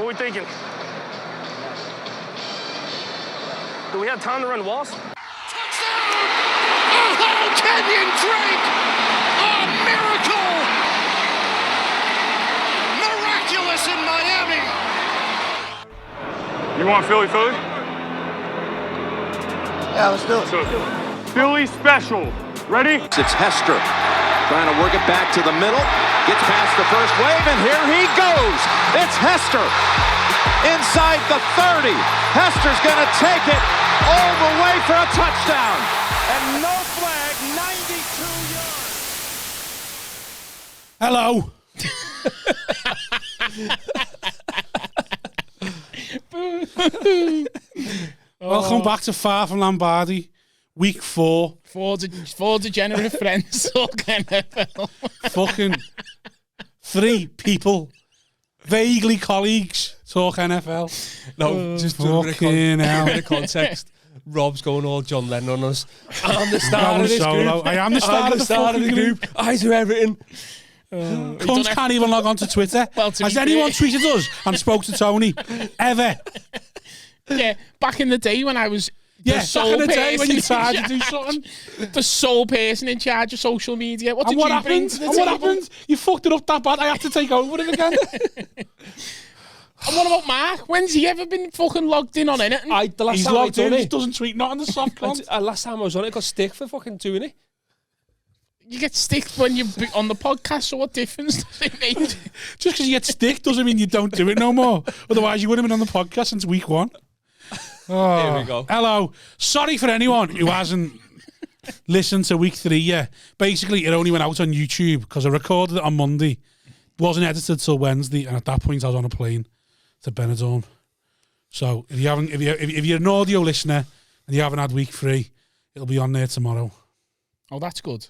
What are we thinking? Do we have time to run walls? Touchdown! Oh, Kenyon Drake! A miracle! Miraculous in Miami! You want Philly? Yeah, let's do it. Philly special. Ready? It's Hester trying to work it back to the middle. Gets past the first wave, and here he goes. It's Hester inside the 30. Hester's going to take it all the way for a touchdown. And no flag, 92 yards. Hello. Welcome back to Far From Lombardi, week 4. Four degenerate friends talking NFL. Fucking 3 people, vaguely colleagues, talk NFL. No, just a fucking hell. bit of context. Rob's going all John Lennon on us. I'm the star of this group. I am the star of the group. I do everything. Cunts can't even log on to Twitter. Has anyone tweeted us and spoke to Tony? Ever? Yeah, back in the day when I was back in the day when you tried to do something. The sole person in charge of social media. What happened? What happened? You fucked it up that bad. I had to take over it again. And what about Mark? When's he ever been fucking logged in on anything? He's logged in. He doesn't tweet not on the soft cunt. Last time I was on it, I got stick for fucking doing it. You get sticked when you're on the podcast, so what difference does it make? Just because you get sticked doesn't mean you don't do it no more. Otherwise, you wouldn't have been on the podcast since week 1. Oh, here we go. Hello. Sorry for anyone who hasn't listened to week 3 yet. Basically, it only went out on YouTube because I recorded it on Monday. It wasn't edited till Wednesday, and at that point, I was on a plane to Benidorm. So if you're an audio listener and you haven't had week 3, it'll be on there tomorrow. Oh, that's good.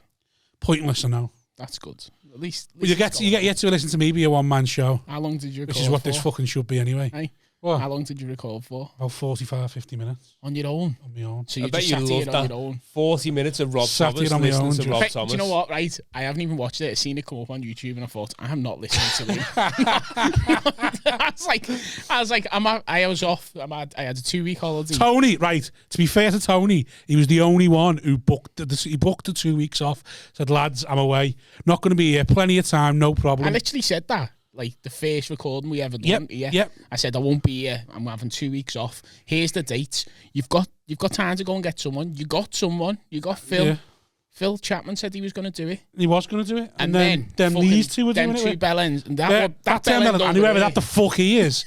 Pointless, I know. That's good. At least you get to listen to me be a one-man show. How long did you record? Which is what this fucking should be anyway. Hey, what? How long did you record for? About 45, 50 minutes. On your own? On my own. So you I bet just you sat loved here that. on your own? 40 minutes of Rob Sat Thomas here on my listening own, to Rob Thomas. Do you know what, right? I haven't even watched it. I seen it come up on YouTube and I thought, I am not listening to him. I was like, I was off. I had a 2-week holiday. Tony, right, to be fair to Tony, he was the only one who booked the 2 weeks off. Said, lads, I'm away. Not going to be here. Plenty of time, no problem. I literally said that. Like the first recording we ever done. Yep. I said I won't be here. I'm having 2 weeks off. Here's the dates. You've got time to go and get someone. You got someone. You got Phil. Yeah. Phil Chapman said he was going to do it. He was going to do it. And then these two were doing it. Them 2 bellends. And that bellend, and whoever that the fuck he is.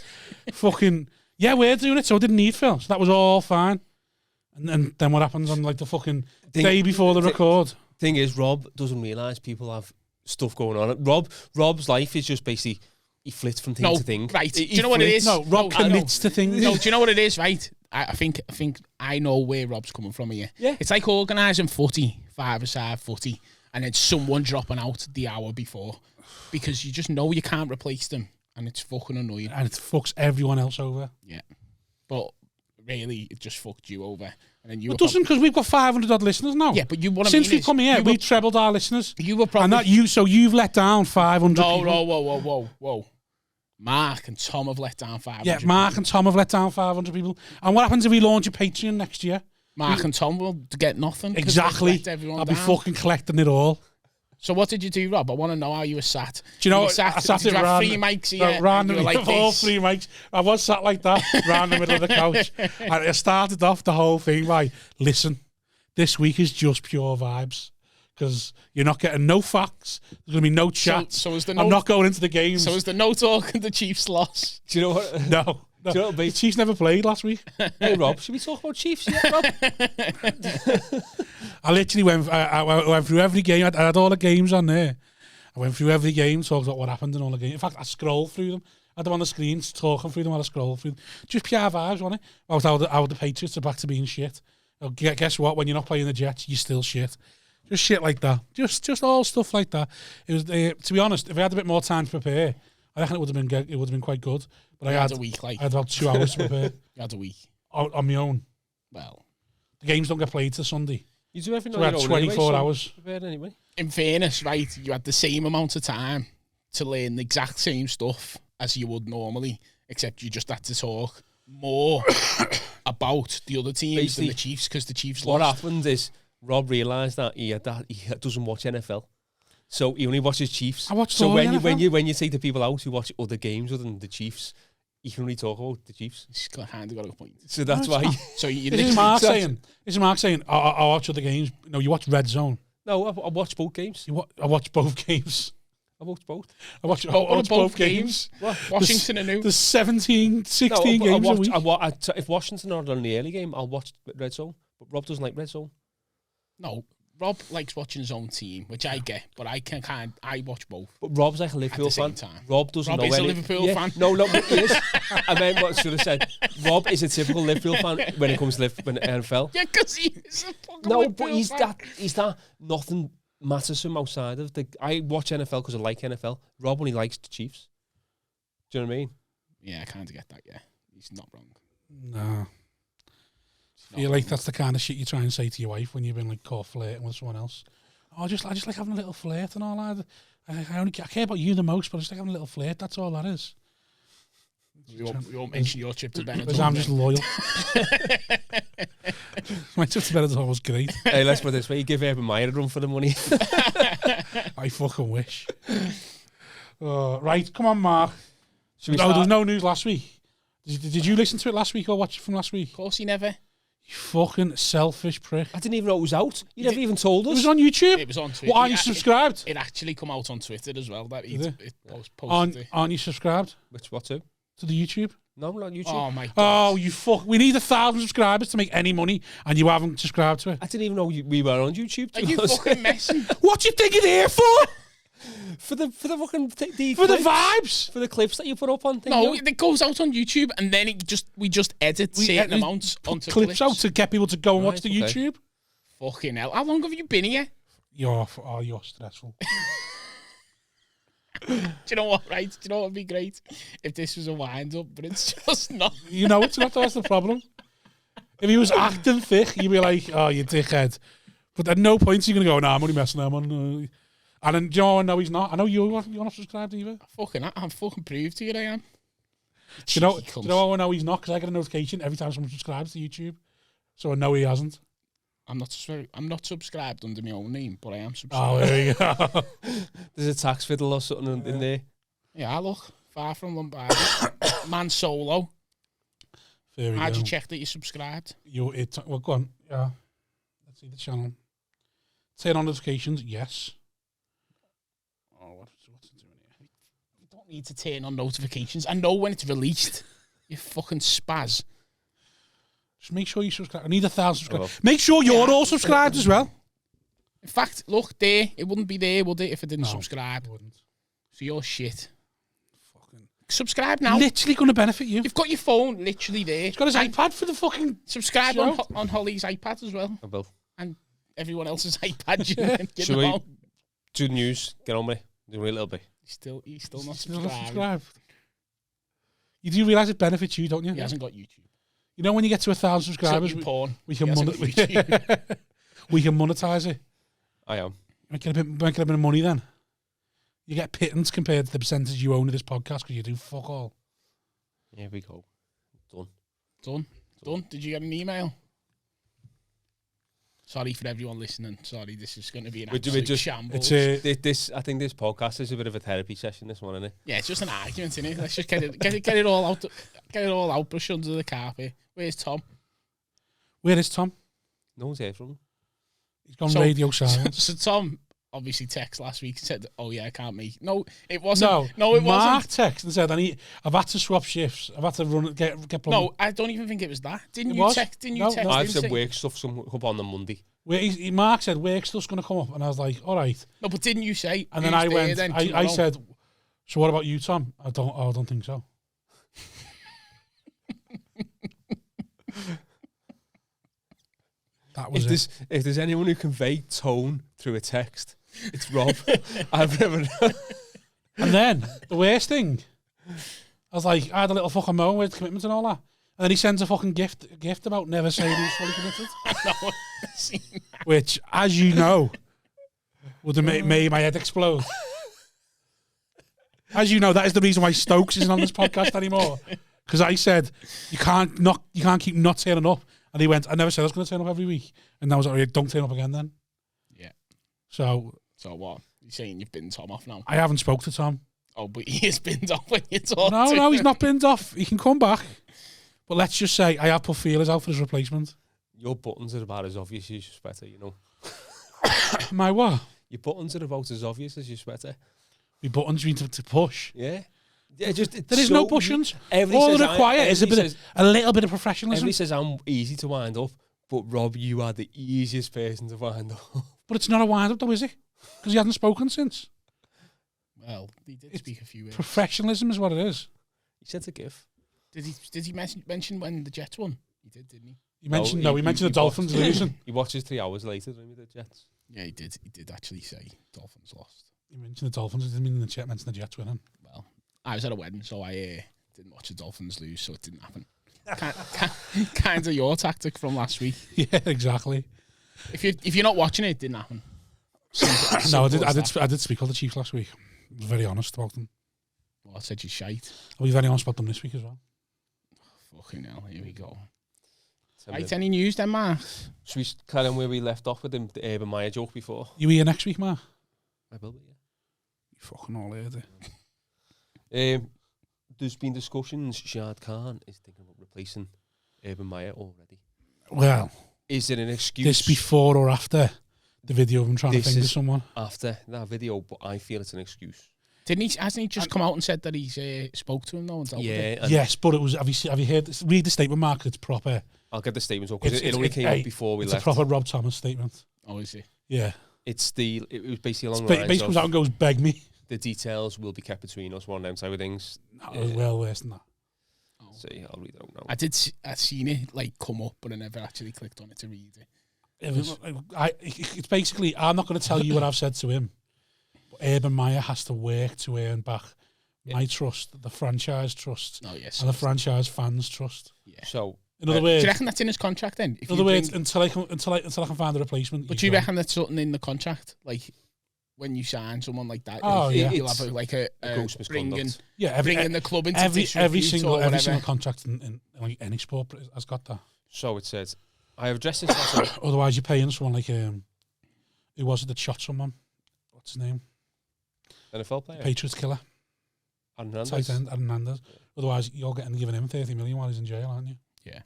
Fucking, yeah, we're doing it, so I didn't need Phil. So that was all fine. And then what happens on like the fucking day before the record? Thing is, Rob doesn't realise people have stuff going on. Rob's life is just basically he flits from thing to thing. Right. Do you know what it is? No, Rob commits to things. No, do you know what it is, right? I think I know where Rob's coming from here. Yeah. It's like organising footy, 5-a-side footy, and then someone dropping out the hour before because you just know you can't replace them, and it's fucking annoying. And it fucks everyone else over. Yeah. But really, it just fucked you over. And then It doesn't, because we've got 500 odd listeners now. Yeah, but since we've come here, we've trebled our listeners. You were probably... And that so you've let down 500 people. No, whoa. Mark and Tom have let down 500 Yeah, Mark and Tom have let down 500 people. And what happens if we launch a Patreon next year? Mark and Tom will get nothing. Exactly. I'll be fucking collecting it all. So what did you do, Rob? I want to know how you were sat. Do you know what? I sat did you have 3 mics here? Randomly, like all 3 mics. I was sat like that, round the middle of the couch. And I started off the whole thing by, listen, this week is just pure vibes. Because you're not getting no facts. There's going to be no chat. I'm not going into the games. So is the no talk and the Chiefs loss? Do you know what? No. Do you know what the Chiefs never played last week. Hey, Rob, should we talk about Chiefs yet, Rob? I literally went through every game. I had all the games on there. I went through every game, talked about what happened in all the games. In fact, I scrolled through them. I had them on the screen, talking through them while I scrolled through them. Just pure vibes, wasn't it? About how the Patriots are back to being shit. Oh, guess what? When you're not playing the Jets, you're still shit. Just shit like that. Just all stuff like that. It was, to be honest, if I had a bit more time to prepare, I reckon it would have been quite good. But I had a week. I had about 2 hours to prepare. You had a week on my own. Well, the games don't get played till Sunday. You do everything so on your own 24 anyway, hours. Prepared anyway. In fairness, right, you had the same amount of time to learn the exact same stuff as you would normally except you just had to talk more about the other teams Basically, than the Chiefs because the Chiefs What lost. happened is Rob realised that he doesn't watch NFL, so he only watches Chiefs. I watch so all when NFL. you take the people out who watch other games other than the Chiefs, you can only talk about the Chiefs. He's kind of got a point. So that's why. So you This is Mark saying. This is Mark saying. I watch other games. No, you watch Red Zone. No, I watch both games. I watch both games. I watch both. I watch both games. What? Washington and who? There's 17, 16 No, games a week. If Washington are on the early game, I'll watch Red Zone. But Rob doesn't like Red Zone. No, Rob likes watching his own team, which I get, but I watch both. But Rob's like a Liverpool same fan. time. Rob doesn't Rob know is a any. Liverpool fan. No, he is. I meant what I should have said. Rob is a typical Liverpool fan when it comes to NFL. Yeah, because he is a fucking No, Liverpool but he's fan. that. Nothing matters to him outside of the. I watch NFL because I like NFL. Rob only likes the Chiefs. Do you know what I mean? Yeah, I kind of get that. Yeah, he's not wrong. No. I feel like that's the kind of shit you try and say to your wife when you've been like caught flirting with someone else. Oh, I just like having a little flirt and all that. I care about you the most, but I just like having a little flirt. That's all that is. You won't mention your trip to Benetton. Because I'm just loyal. My trip to Benetton was great. Hey, let's put it this way: you give Urban Meyer a run for the money. I fucking wish. Right, come on, Mark. Should we No, start? there was no news last week. Did you listen to it last week or watch it from last week? Of course, he never. You fucking selfish prick. I didn't even know it was out. You never even told It us. was on YouTube. It was on Twitter. What, aren't you subscribed? It actually come out on Twitter as well. That he Did it? posted it. Aren't you subscribed What to? to the YouTube? No, I'm not on YouTube. Oh my god! Oh, you fuck. We need 1,000 subscribers to make any money, and you haven't subscribed to it. I didn't even know we were on YouTube. Are you fucking messing? What do you think it's here for? for the fucking For the vibes. for the clips that you put up on thing. No, it goes out on YouTube, and then we just edit certain edit- amounts Put onto clips out to get people to go and watch Right, the okay. YouTube. Fucking hell! How long have you been here? You're stressful. Do you know what? Right? Do you know what would be great if this was a wind up, but it's just not. You know it's not. That's the problem. If he was acting thick, you'd be like, "Oh, you dickhead." But at no point are you going to go, "Nah, I'm only messing. I'm on." And then, do you know, I know he's not. I know you're not subscribed either. I'm fucking proved to you I am. Do you know Cheeky how I know he's not? Because I get a notification every time someone subscribes to YouTube. So I know he hasn't. I'm not subscribed under my own name, but I am Oh, subscribed. there you go. There's a tax fiddle or something in there. Yeah, look, far from Lombardi. Man solo. There we How'd go. you check that you subscribed? Well, go on. Yeah. Let's see the channel. Turn on notifications. Yes. Oh, what's it doing here? You don't need to turn on notifications. I know when it's released. You fucking spaz. Just make sure you subscribe. I need 1,000 subscribers. Oh. Make sure you're all subscribed as well. In fact, look there. It wouldn't be there, would it, if I didn't No, subscribe? I wouldn't. So you're shit. Fucking. Subscribe now. Literally going to benefit you. You've got your phone literally there. He's got his iPad for the fucking. Subscribe show. on Holly's iPad as well. I will. And everyone else's iPad. You Should know. we do the news? Get on with it. Do a little bit. He's still not He's not subscribed. subscribed. You do realise it benefits you, don't you? He hasn't got YouTube. You know when you get to 1,000 subscribers, So you porn. we can He hasn't got YouTube. we can monetize it. I am. Make it a bit of money then. You get pittance compared to the percentage you own of this podcast because you do fuck all. Here we go. Done. Did you get an email? Sorry for everyone listening. Sorry, this is going to be an absolute shambles. It's I think this podcast is a bit of a therapy session this morning. Yeah, it's just an argument, isn't it? Let's just get it all out. Get it all out. Brush under the carpet. Where's Tom? Where is Tom? No one's here from him. He's gone radio silence. So Tom obviously texted last week and said, "Oh yeah, I can't make." No, it wasn't. No, it Mark wasn't. texted and said, I've had to swap shifts. I've had to get No, I don't even think it was that. Didn't It you was. text? Didn't you No, text? no. I've him said saying- work stuff up on the Monday. Mark said work stuff's going to come up, and I was like, all right. No, but didn't you say? And then "Who's I there went. then I tomorrow?" said, so what about you, Tom? I don't think so. That was it. If there's anyone who convey tone through a text, it's Rob. I've never. And then the worst thing, I was like, I had a little fucking moment with commitment and all that. And then he sends a fucking gift about never saying he's fully committed. No, I've seen that. Which, as you know, would have made my head explode. As you know, that is the reason why Stokes isn't on this podcast anymore. Because I said you can't keep not turning up, and he went. I never said I was going to turn up every week, and I was like, don't turn up again then. Yeah. So what? You're saying you've been Tom off now? I haven't spoke to Tom. Oh, but he has binned off when you talk. No, he's not binned off. He can come back. But let's just say I have put feelers out for his replacement. Your buttons are about as obvious as your sweater, My what? Your buttons are about as obvious as your sweater. My buttons mean to push. Yeah. Yeah, There is no buttons. All they require is a little bit of professionalism. Everybody says I'm easy to wind up, but Rob, you are the easiest person to wind up. But it's not a wind up though, is it? Because he hasn't spoken since. Well, he did speak a few words. Professionalism is what it is. He said a gif. Did he mention when the Jets won? He did, didn't he? He mentioned the Dolphins losing. He watches 3 hours later when we did Jets. Yeah, he did. He did actually say Dolphins lost. He mentioned the Dolphins. He didn't mean mention the Jets winning. Well, I was at a wedding, so I didn't watch the Dolphins lose, so it didn't happen. Kind of your tactic from last week. Yeah, exactly. If you're not watching it, it didn't happen. No, I did speak with the Chiefs last week. I was very honest about them. Well, I said you shite. I'll be very honest about them this week as well. Fucking hell, here we go. Right, Right, any news then, Mark? Should we carry on where we left off with him, the Urban Meyer joke before? You here next week, Mark? I will be, yeah. You fucking all heard it. There's been discussions Shad Khan is thinking about replacing Urban Meyer already. Well, is it an excuse? This before or after the video of him trying to finger someone? After that video, but I feel it's an excuse. Hasn't he just come out and said that he's spoke to him though? And dealt with it? Yes, but it was. Have you heard? Read the statement, Mark. It's proper. I'll get the statements up because it only came out before we left. It's a proper Rob Thomas statement. Oh, is it? Yeah. It was basically along the lines basically comes out and goes, "Beg me." The details will be kept between us. One of them type of things. Well worse than that. Oh. So yeah, I'll read it out now. I seen it like come up, but I never actually clicked on it to read it. It's basically. I'm not going to tell you what I've said to him. But Urban Meyer has to work to earn back my trust, the franchise trust, and the franchise fans' trust. Yeah. So, in other words, do you reckon that's in his contract then? In other words, until I can find a replacement. But do you reckon that's something in the contract, like when you sign someone like that? Oh, you'll have like a bringing the club into every single contract in like any sport has got that. So it says, I have addressed this. Otherwise, you're paying someone like who was it that shot someone? What's his name? NFL player. Patriots killer. Tight end, Hernandez. Otherwise, you're giving him 30 million while he's in jail, aren't you? Yeah.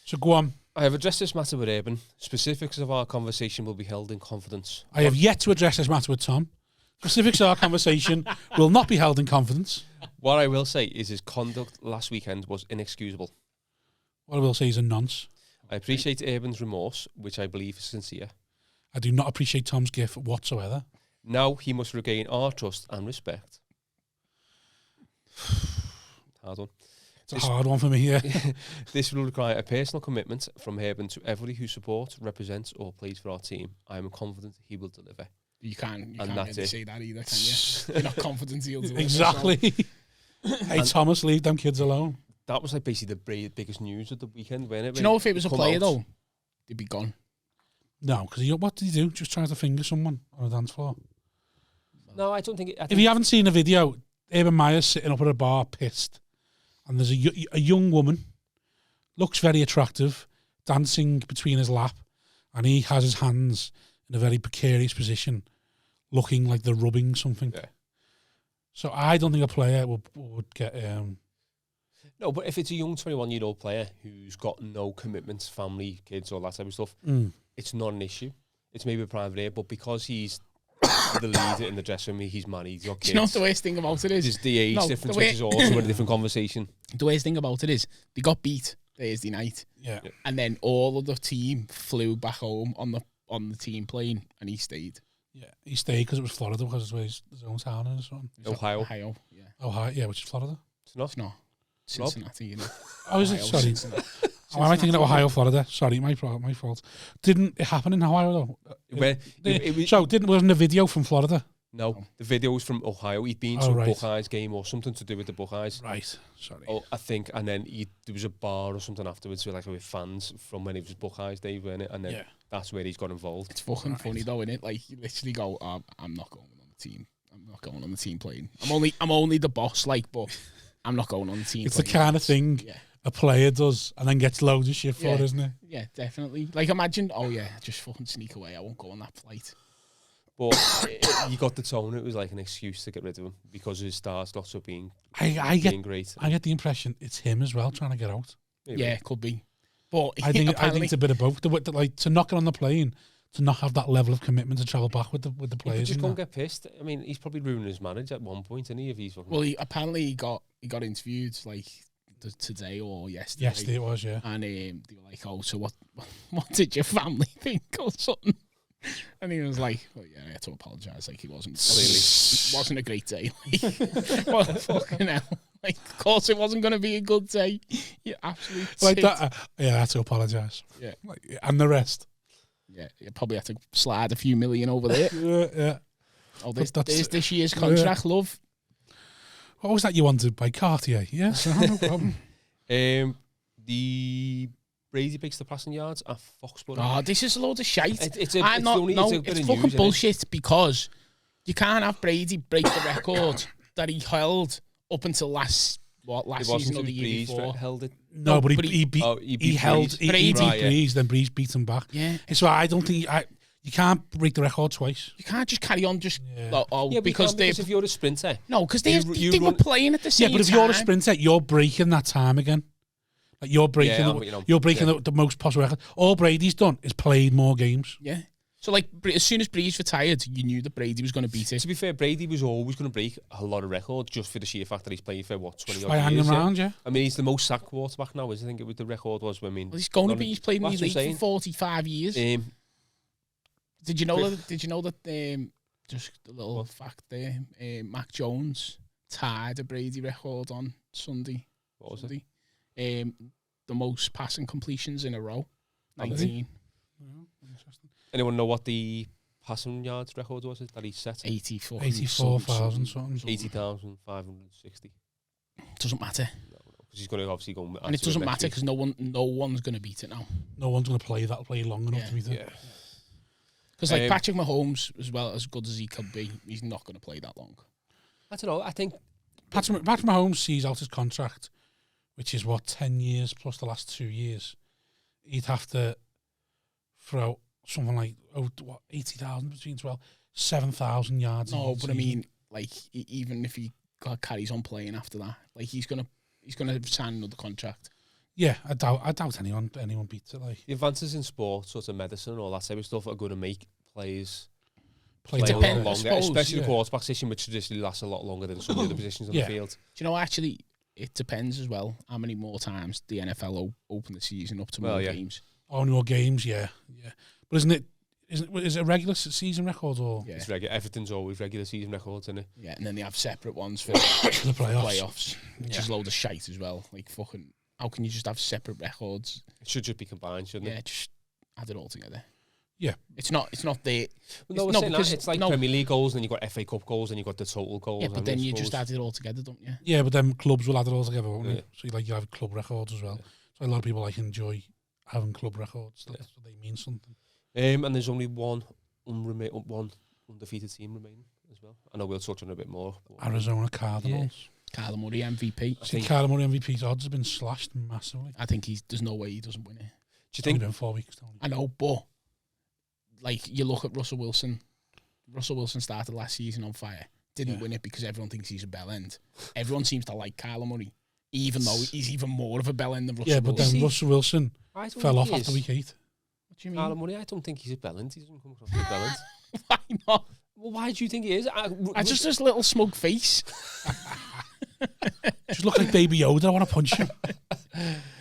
So go on. I have addressed this matter with Urban. Specifics of our conversation will be held in confidence. I have yet to address this matter with Tom. Specifics of our conversation will not be held in confidence. What I will say is his conduct last weekend was inexcusable. What I will say is a nonce. I appreciate Urban's remorse, which I believe is sincere. I do not appreciate Tom's gift whatsoever. Now he must regain our trust and respect. Hard one. It's a hard one for me, yeah. This will require a personal commitment from Urban to everybody who supports, represents or plays for our team. I am confident he will deliver. You can't really say that either, can you? You're not confident he'll deliver. Exactly. Hey, Thomas, leave them kids alone. That was like basically the biggest news of the weekend, wasn't it? Do you know if it was a player though, they'd be gone. No, because what did he do? Just try to finger someone on a dance floor? No, I don't think it... If you haven't seen the video, Urban Meyer's sitting up at a bar pissed, and there's a young woman, looks very attractive, dancing between his lap, and he has his hands in a very precarious position, looking like they're rubbing something. Yeah. So I don't think a player would get... No, but if it's a young 21-year-old player who's got no commitments, family, kids, all that type of stuff, it's not an issue. It's maybe a private air, but because he's the leader in the dressing room, he's married, he's got kids. Do you know what the worst thing about it is? There's the age difference, which is also a different conversation. The worst thing about it is they got beat Thursday night, and then all of the team flew back home on the team plane, and he stayed. Yeah, he stayed because it was Florida, because it's where his own town and so on. Ohio, yeah. Ohio, yeah, which is Florida. It's not. It's not. Cincinnati, you know. Oh, is it? Sorry. Why am I thinking of Ohio, Florida? Sorry, my fault. Didn't it happen in Ohio though? Wasn't a video from Florida? No, the video was from Ohio. He'd been to a Buckeyes game or something to do with the Buckeyes. Right, sorry. Oh, I think, and then there was a bar or something afterwards with fans from when it was Buckeyes Day, weren't it? And then that's where he's got involved. It's fucking funny though, isn't it? Like you literally go, I'm not going on the team. I'm not going on the team plane. I'm only the boss, like, but I'm not going on the team. It's plane. the kind of thing a player does and then gets loads of shit for, isn't it? Yeah, definitely. Like, imagine, just fucking sneak away. I won't go on that flight. But you got the tone. It was like an excuse to get rid of him because his stars lots of being great. I get the impression it's him as well trying to get out. Maybe. Yeah, could be. But I think it's a bit of both. Like to knock it on the plane, to not have that level of commitment to travel back with the players. But just go and get pissed. I mean, he's probably ruining his marriage at one point, isn't he? If he's well, he got interviewed like today or yesterday. Yesterday it was, yeah. And they were like, "Oh, so what did your family think or something?" And he was like, "Well, yeah, I had to apologise. Like, it wasn't a great day. Like, well, fucking hell. Like, of course, it wasn't going to be a good day. You absolute like tit. that. I had to apologise. Yeah, and the rest. Yeah, you probably had to slide a few million over there. Yeah. Oh, there's this year's contract, love. What was that you wanted by Cartier? Yes, no problem. The Brady picks the passing yards at Foxborough. Oh, this is a load of shite. It's fucking bullshit because you can't have Brady break the record that he held up until last season or the year before. Held it. No, but he beat Breeze, then Breeze beat him back. Yeah. So I don't think you can't break the record twice. You can't just carry on because if you're a sprinter. No, because they were playing at the same time. Yeah, but if you're a sprinter, you're breaking that time again. Like you're breaking the most possible record. All Brady's done is played more games. Yeah. So, like, as soon as Breeze retired, you knew that Brady was going to beat it. To be fair, Brady was always going to break a lot of records just for the sheer fact that he's playing for, 20 by odd years. Hanging around, yeah. I mean, he's the most sacked quarterback now, I think the record was. I mean, well, he's going to be. He's played in the league for 45 years. Did you know that? Just a little fact there. Mac Jones tied a Brady record on Sunday. What was it? The most passing completions in a row. 19. Interesting. Anyone know what the passing yards record was that he set? 84,000 something. 80,560. Doesn't matter. No, because he's going to obviously go. And it doesn't matter because no one's going to beat it now. No one's going to play long enough to beat it. Yeah. Because like Patrick Mahomes, as well as good as he could be, he's not going to play that long. I don't know. I think Patrick Mahomes sees out his contract, which is 10 years plus the last 2 years. He'd have to throw something like 80,000 between 7,000 yards. No, but I mean, like even if he carries on playing after that, like he's gonna sign another contract. Yeah, I doubt anyone beats it. Like the advances in sports, sort of medicine, and all that type of stuff are going to make players play a lot longer, suppose, especially the quarterback position, which traditionally lasts a lot longer than some of the other positions on the field. Do you know, actually, it depends as well how many more times the NFL open the season up to more games. Oh, more games, yeah. But is it a regular season record or? Yeah. It's everything's always regular season records, isn't it? Yeah, and then they have separate ones for the playoffs, which is a load of shite as well. Like fucking, how can you just have separate records? It should just be combined, shouldn't it? Yeah, just add it all together. Yeah, it's not the. It's like Premier League goals, and you've got FA Cup goals, and you've got the total goals. Yeah, but then you just add it all together, don't you? Yeah, but then clubs will add it all together, won't they? So you have club records as well. Yeah. So a lot of people enjoy having club records. That's what they mean something. And there's only one undefeated team remaining as well. I know we'll touch on a bit more. Arizona Cardinals. Yeah. Kyler Murray MVP. Kyler Murray MVP's odds have been slashed massively. I think there's no way he doesn't win it. Do you think? In 4 weeks. I know, but like you look at Russell Wilson. Russell Wilson started last season on fire. Didn't win it because everyone thinks he's a bell end. Everyone seems to like Kyler Murray, even though he's even more of a bell end than Russell Wilson. Yeah, but then Russell Wilson fell off after week 8. What do you mean? Kyler Murray, I don't think he's a bell end. He doesn't come across as a bell end. Why not? Well, why do you think he is? Just his little smug face. Just look like Baby Yoda. I want to punch him.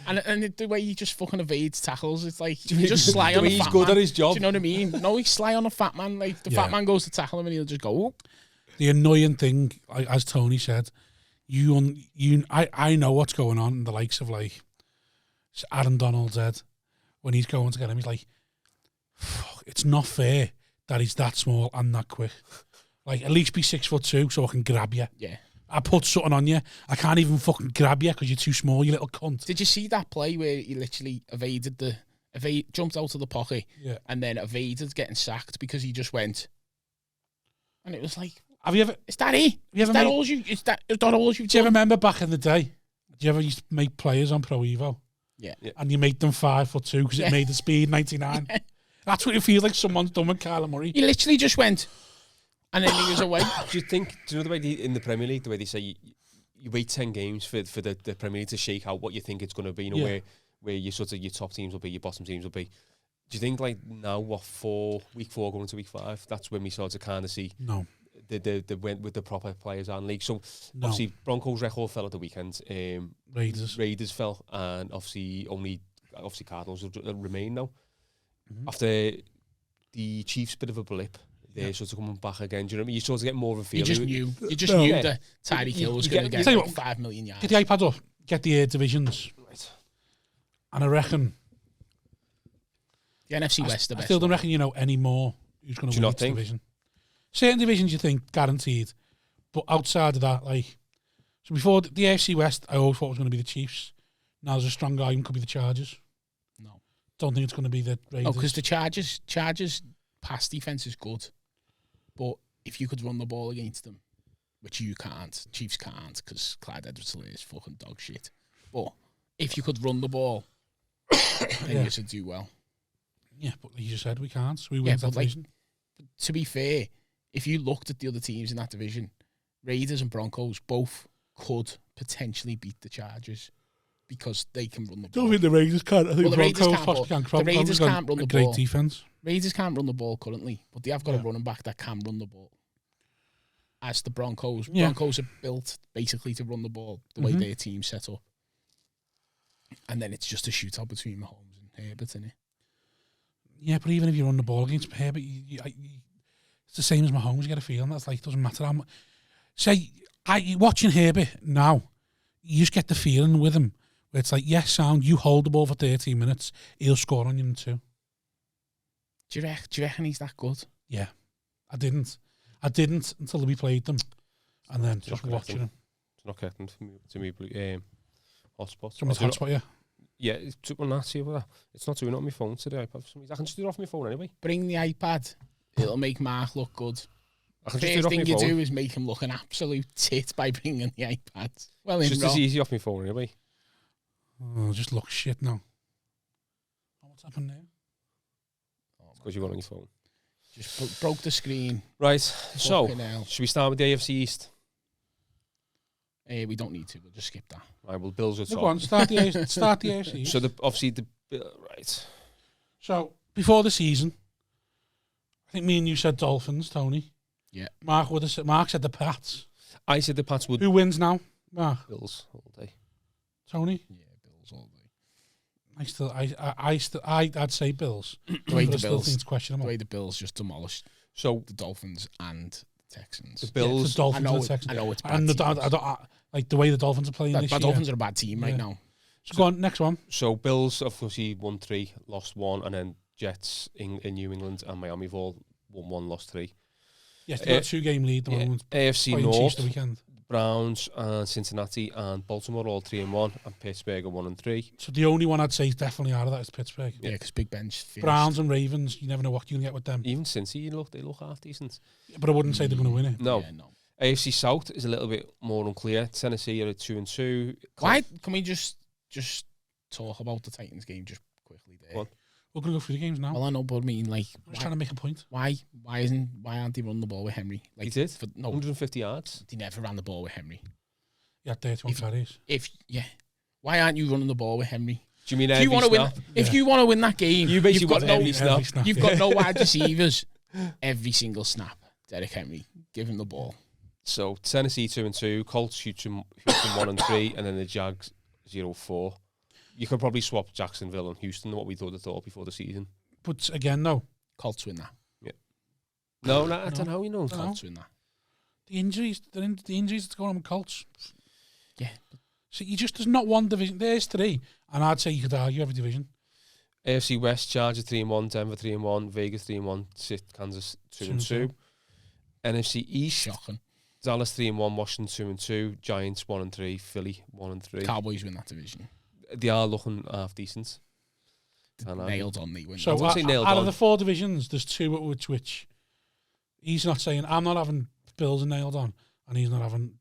And the way he just fucking evades tackles, it's like you just sly on a fat man. He's good at his job. Do you know what I mean? No, he's sly on a fat man. Like the fat man goes to tackle him and he'll just go. Oh. The annoying thing, as Tony said, I know what's going on in the likes of like Aaron Donald's head when he's going to get him. He's like, fuck, it's not fair that he's that small and that quick. Like, at least be 6'2" so I can grab you. Yeah. I put something on you. I can't even fucking grab you because you're too small, you little cunt. Did you see that play where he literally jumped out of the pocket and then evaded getting sacked because he just went? And it was like, Have you ever? Is that it? Is that all you? Is that all you've Do you done? remember back in the day? Do you ever used to make players on Pro Evo? Yeah. And you make them 5'2" because it made the speed 99. Yeah. That's what it feels like someone's done with Kyler Murray. He literally just went, and then he was away. Do you know the way in the Premier League, the way they say you wait 10 games for the Premier League to shake out what you think it's going to be, you know, where your top teams will be, your bottom teams will be. Do you think like now, week 4 going to week 5, that's when we start to kind of see the went with the proper players on league? So obviously Broncos record fell at the weekend. Raiders fell, and obviously Cardinals will remain now. After the Chiefs bit of a blip, they're sort of coming back again. Do you know what I mean? You sort of get more of a feel. You just knew that Tyreek Hill was going to get like 5 million yards. Get the iPad up. Get the divisions. Right. And I reckon the NFC West, the best. I still don't reckon you know any more who's going to win each division. Certain divisions you think guaranteed, but outside of that, like, so before the AFC West, I always thought it was going to be the Chiefs. Now there's a strong argument could be the Chargers. No, don't think it's going to be the Raiders. No, because the Chargers pass defense is good, but if you could run the ball against them, which you can't, Chiefs can't, because Clyde Edwards-Helaire is fucking dog shit. But if you could run the ball, then you should do well. Yeah, but you just said we can't. So we win that division. Like, to be fair, if you looked at the other teams in that division, Raiders and Broncos both could potentially beat the Chargers because they can run the ball. Don't think the Raiders can't. I think the Raiders can't run the ball. Great defense. Raiders can't run the ball currently, but they have got a running back that can run the ball. As the Broncos, Broncos are built basically to run the ball the way their team's set up. And then it's just a shootout between Mahomes and Herbert, isn't it? Yeah, but even if you run the ball against Herbert, it's the same as Mahomes. You get a feeling that's like, doesn't matter how much. Say, watching Herbert now, you just get the feeling with him where it's like, yes, sound, you hold the ball for 13 minutes, he'll score on you in 2. Do you reckon he's that good? Yeah. I didn't until we played them. And then just watching him. It's not getting to me hotspot. Hotspot, yeah. Yeah, it's not doing it on my phone today. iPad for some reason. I can just do it off my phone anyway. Bring the iPad. It'll make Mark look good. First thing you do is make him look an absolute tit by bringing the iPad. Well, it's just as easy off my phone anyway. Oh, just look shit now. What's happened there? It's because you've got on your phone. Just broke the screen. Right, so should we start with the AFC East? We don't need to. We'll just skip that. Right, well, Bills are top. Go on, start the AFC. So obviously right. So before the season, I think me and you said Dolphins, Tony. Yeah. Mark said the Pats. I said the Pats would. Who wins now? Mark. Bills all day. Tony. Yeah, Bills all day. I'd say Bills. The way the Bills, it's questionable. The way the Bills just demolished the Dolphins and the Texans. The Bills, the Dolphins and the Texans. I know it's bad. And like the way the Dolphins are playing this year. The Dolphins are a bad team right now. So go on, next one. So Bills obviously won 3, lost 1, and then Jets in New England and Miami have all won 1, lost 3. Yes, they've got a 2-game lead at the moment. AFC North, the weekend. Browns and Cincinnati and Baltimore all 3-1, and Pittsburgh are 1-3. So the only one I'd say is definitely out of that is Pittsburgh. Yeah, because Big Ben's finished. Browns and Ravens, you never know what you can get with them. Even Cincy, they look half decent. Yeah, but I wouldn't say they're going to win it. No. Yeah, no. AFC South is a little bit more unclear. Tennessee are at 2-2. Why can we just talk about the Titans game just quickly there? What? We're going to go through the games now. Well, I know, but I mean, like, I'm just trying to make a point. Why aren't they running the ball with Henry? Like, he did. 150 yards. They never ran the ball with Henry. Yeah, 31 carries. Why aren't you running the ball with Henry? Do you mean every snap? If you want to win that game, you basically got every snap. You've got no wide receivers. Every single snap, Derrick Henry, give him the ball. So Tennessee 2-2, Colts Houston 1-3, and then the Jags 0-4. You could probably swap Jacksonville and Houston, what we thought before the season. But again, no. Colts win that. Yeah. No, I don't know. You know, Colts win that. The injuries that's going on with Colts. Yeah. So there's not one division. There's 3, and I'd say you could argue every division. AFC West, Chargers 3-1, Denver 3-1, Vegas 3-1, Kansas 2-2. NFC East, shocking. Dallas 3-1, Washington 2-2, Giants 1-3, Philly 1-3. Cowboys win that division. They are looking half decent. Nailed on, they win. So out of the 4 divisions, there's 2 at which he's not saying I'm not having Bills are nailed on, and he's not having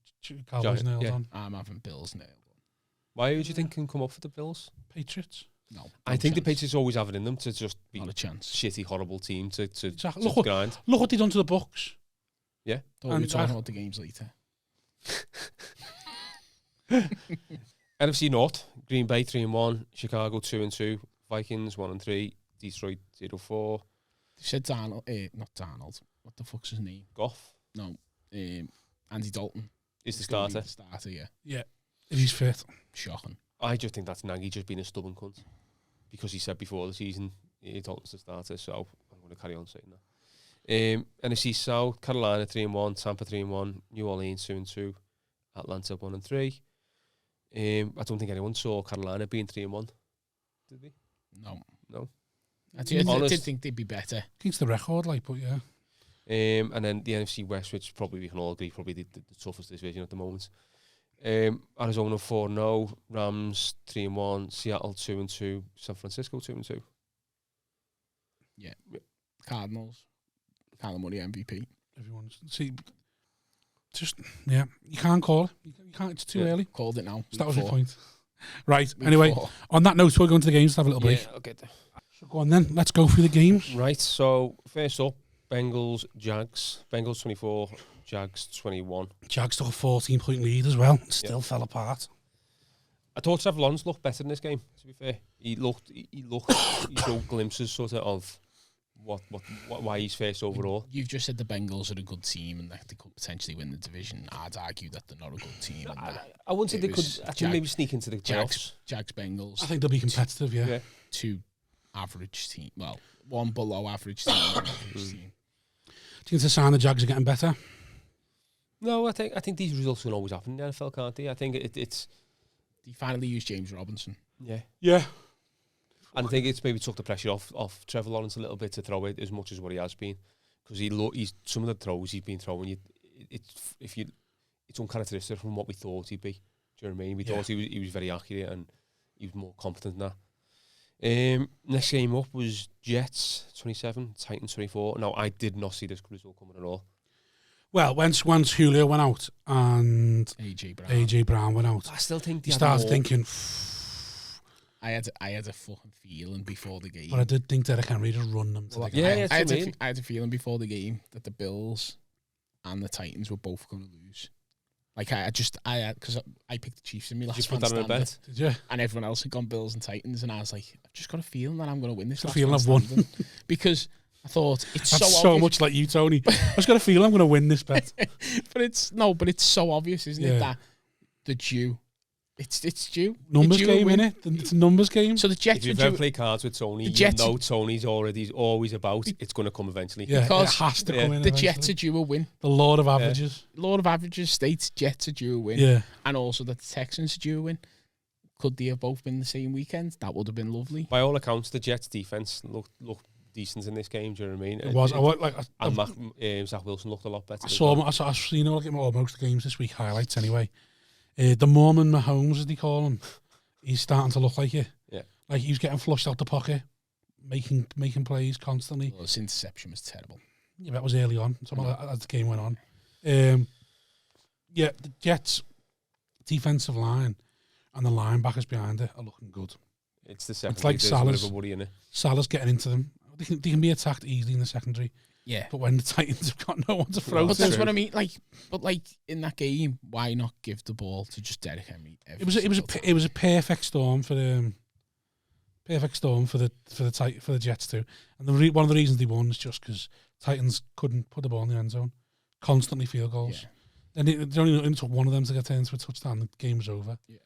Cowboys nailed on. I'm having Bills nailed on. Why would you think can come up for the Bills? Patriots. No, I think the chance. Patriots always have it in them to just be Not a chance. shitty, horrible team to Exactly. to grind. Look what they done to the Bucks. Yeah. We'll be talking about the games later. NFC North, Green Bay 3-1, Chicago 2-2, Vikings 1-3, Detroit 0-4. You said Darnold, not Darnold. What the fuck's his name? Goff No, Andy Dalton. is the He's gonna be starter. The starter, yeah. Yeah, if he's fit. Shocking. I just think that's Nagy just being a stubborn cunt because he said before the season Dalton's the starter, so I'm going to carry on saying that. NFC South, Carolina 3-1, Tampa 3-1, New Orleans 2-2, Atlanta 1-3. I don't think anyone saw Carolina being 3-1, did we? No. I Honest. did think they'd be better. Against the record, like, but yeah. And then the NFC West, which probably we can all agree, probably the toughest division at the moment. Arizona 4-0, Rams 3-1, Seattle 2-2, San Francisco 2-2. Yeah. Cardinals. Kyler Murray MVP. Everyone's yeah. You can't call it. You can't. It's too early. Called it now. So that was your Week point. Right. Week Anyway, 4. on that note, we're going to the games to have a little break. Yeah, okay. So go on then. Let's go through the games. Right, so first up, Bengals, Jags. Bengals 24, Jags 21. Jags took a 14-point lead as well. Still fell apart. I thought Trevor Lawrence looked better in this game, to be fair. He showed glimpses sort of why he's first overall. You've just said the Bengals are a good team and that they could potentially win the division. I'd argue that they're not a good team. And I wouldn't say it they could. was I think maybe sneak into the Jags, playoffs. Jags, Bengals. I think they'll be competitive, yeah. Two average team. Well, one below average team, one average team. Do you think the sign the Jags are getting better? No, I think these results can always happen in the NFL, can't they? I think it's. They finally used James Robinson. Yeah. Yeah. And I think it's maybe took the pressure off Trevor Lawrence a little bit to throw it as much as what he has been, because he's some of the throws he's been throwing. It's uncharacteristic from what we thought he'd be. Do you know what I mean? We thought he was very accurate and he was more competent than that. Next game up was Jets 27, Titans 24. Now I did not see this result coming at all. Well, once Julio went out and AJ Brown went out, I still think you started thinking. I had a fucking feeling before the game. But I did think Derek Henry just run them to the game. I had a feeling before the game that the Bills and the Titans were both going to lose. Like because I picked the Chiefs in me last. Did you put that in a bet? Did you? And everyone else had gone Bills and Titans, and I was like, I've just got a feeling that I'm going to win this. A feeling I've won because I thought it's That's so obvious. much like you, Tony. I just got a feeling I'm going to win this bet. but it's so obvious, isn't it? That the Jew. It's due. Numbers game, innit? It's a numbers game. So the Jets if you've ever played cards with Tony, you know Tony's always about it's going to come eventually. Yeah, because it has to come in the eventually. Jets are due a win. The Lord of Averages. Lord of Averages states Jets are due a win. Yeah. And also that the Texans are due a win. Could they have both been the same weekend? That would have been lovely. By all accounts, the Jets defense looked decent in this game. Do you know what I mean? It was. And Zach Wilson looked a lot better. I've seen most games this week, highlights anyway. The Mormon Mahomes, as they call him, he's starting to look like it. Yeah. Like he was getting flushed out the pocket, making plays constantly. Well, his interception was terrible. Yeah, that was early on, as the game went on. The Jets' defensive line and the linebackers behind it are looking good. It's the secondary. It's like Salah's. Worry in it. Salah's getting into them. They can be attacked easily in the secondary. Yeah. But when the Titans have got no one to throw But to. that's what I mean. But in that game, why not give the ball to just Derek Henry? It was a perfect storm for the Jets too. And one of the reasons they won is just because Titans couldn't put the ball in the end zone. Constantly field goals. Yeah. And it only took one of them to get into a touchdown. The game was over. Yeah.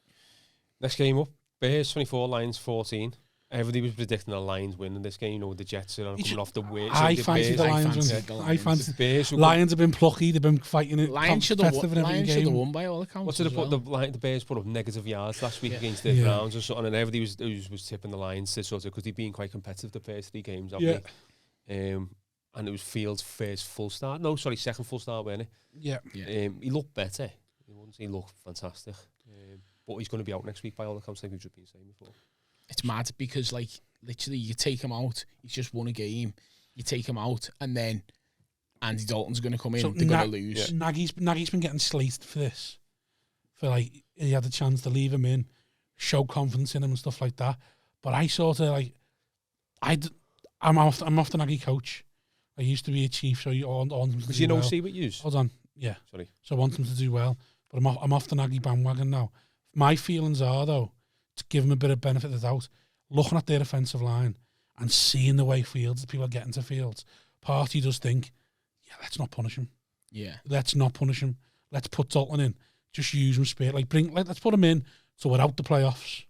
Next game up, Bears 24, Lions 14. Everybody was predicting the Lions winning this game. You know, the Jets are coming off the way. I fancy the Lions. I fancy the Bears. Lions have been plucky. They've been fighting it. Lions should have won by all accounts. What did the Bears put up negative yards last week against the Browns or something? And everybody was tipping the Lions to sort of because they've been quite competitive the first 3 games. And it was Fields' first full start. No, sorry, second full start, wasn't it? Yeah. He looked better. He wouldn't say he looked fantastic. But he's going to be out next week by all accounts, like we've just been saying before. It's mad because, literally, you take him out. He's just won a game. You take him out, and then Andy Dalton's going to come in. So They're going to lose. Nagy's been getting slated for this. For like, he had the chance to leave him in, show confidence in him and stuff like that. But I sort of like, I'm off the Nagy coach. I used to be a chief, so I want him to Was do you an well. OC with yous? Hold on, yeah. Sorry. So I want him to do well, but I'm off the Nagy bandwagon now. My feelings are, though, to give him a bit of benefit of the doubt, looking at their offensive line and seeing the way people are getting to fields, Party does think, yeah, let's not punish him. Yeah. Let's not punish him. Let's put Dalton in. Just use him spare. Like let's put him in so we're out the playoffs,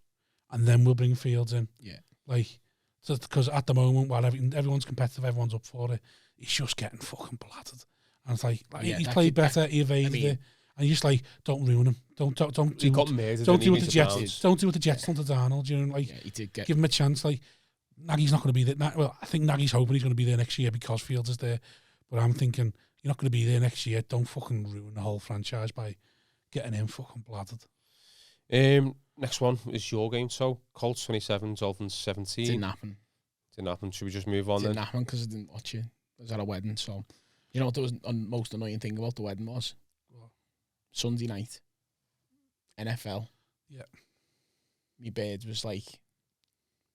and then we'll bring Fields in. Yeah. Like, because at the moment, while everyone's competitive, everyone's up for it, he's just getting fucking blattered. And it's like he's played better, he evaded it. And you just like, don't ruin him. Don't do what the Jets. Don't do what the Jets done to Darnold. You know, like, he did give him a chance. Like, Nagy's not going to be there. Well, I think Nagy's hoping he's going to be there next year because Fields is there. But I'm thinking, you're not going to be there next year. Don't fucking ruin the whole franchise by getting him fucking blattered. Next one is your game. So, Colts 27, Dolphins 17. Didn't happen. Should we just move on Didn't happen because I didn't watch it. I was at a wedding, so... You know what the most annoying thing about the wedding was? What? Sunday night. NFL. Yeah. My bird was like,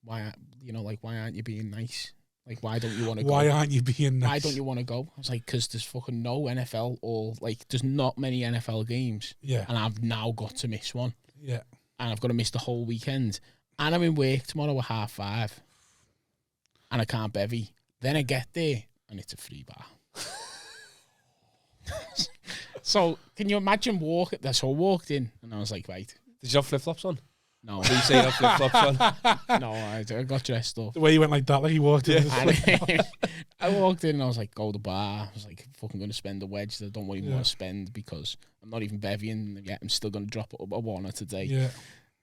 why aren't you being nice? Like, why don't you want to go? Why aren't you being nice? Why don't you want to go? I was like, because there's fucking no NFL or, like, there's not many NFL games. Yeah. And I've now got to miss one. Yeah. And I've got to miss the whole weekend. And I'm in work tomorrow at 5:30. And I can't bevy. Then I get there and it's a free bar. So, can you imagine walking? So I walked in and I was like, right. Did you have flip-flops on? No. Did you say you had flip-flops on? No, I got dressed up. The way he went like that, like he walked in. I walked in and I was like, go to the bar. I was like, fucking going to spend a wedge that I don't even want to spend because I'm not even bevying yet. I'm still going to drop a one today. Yeah.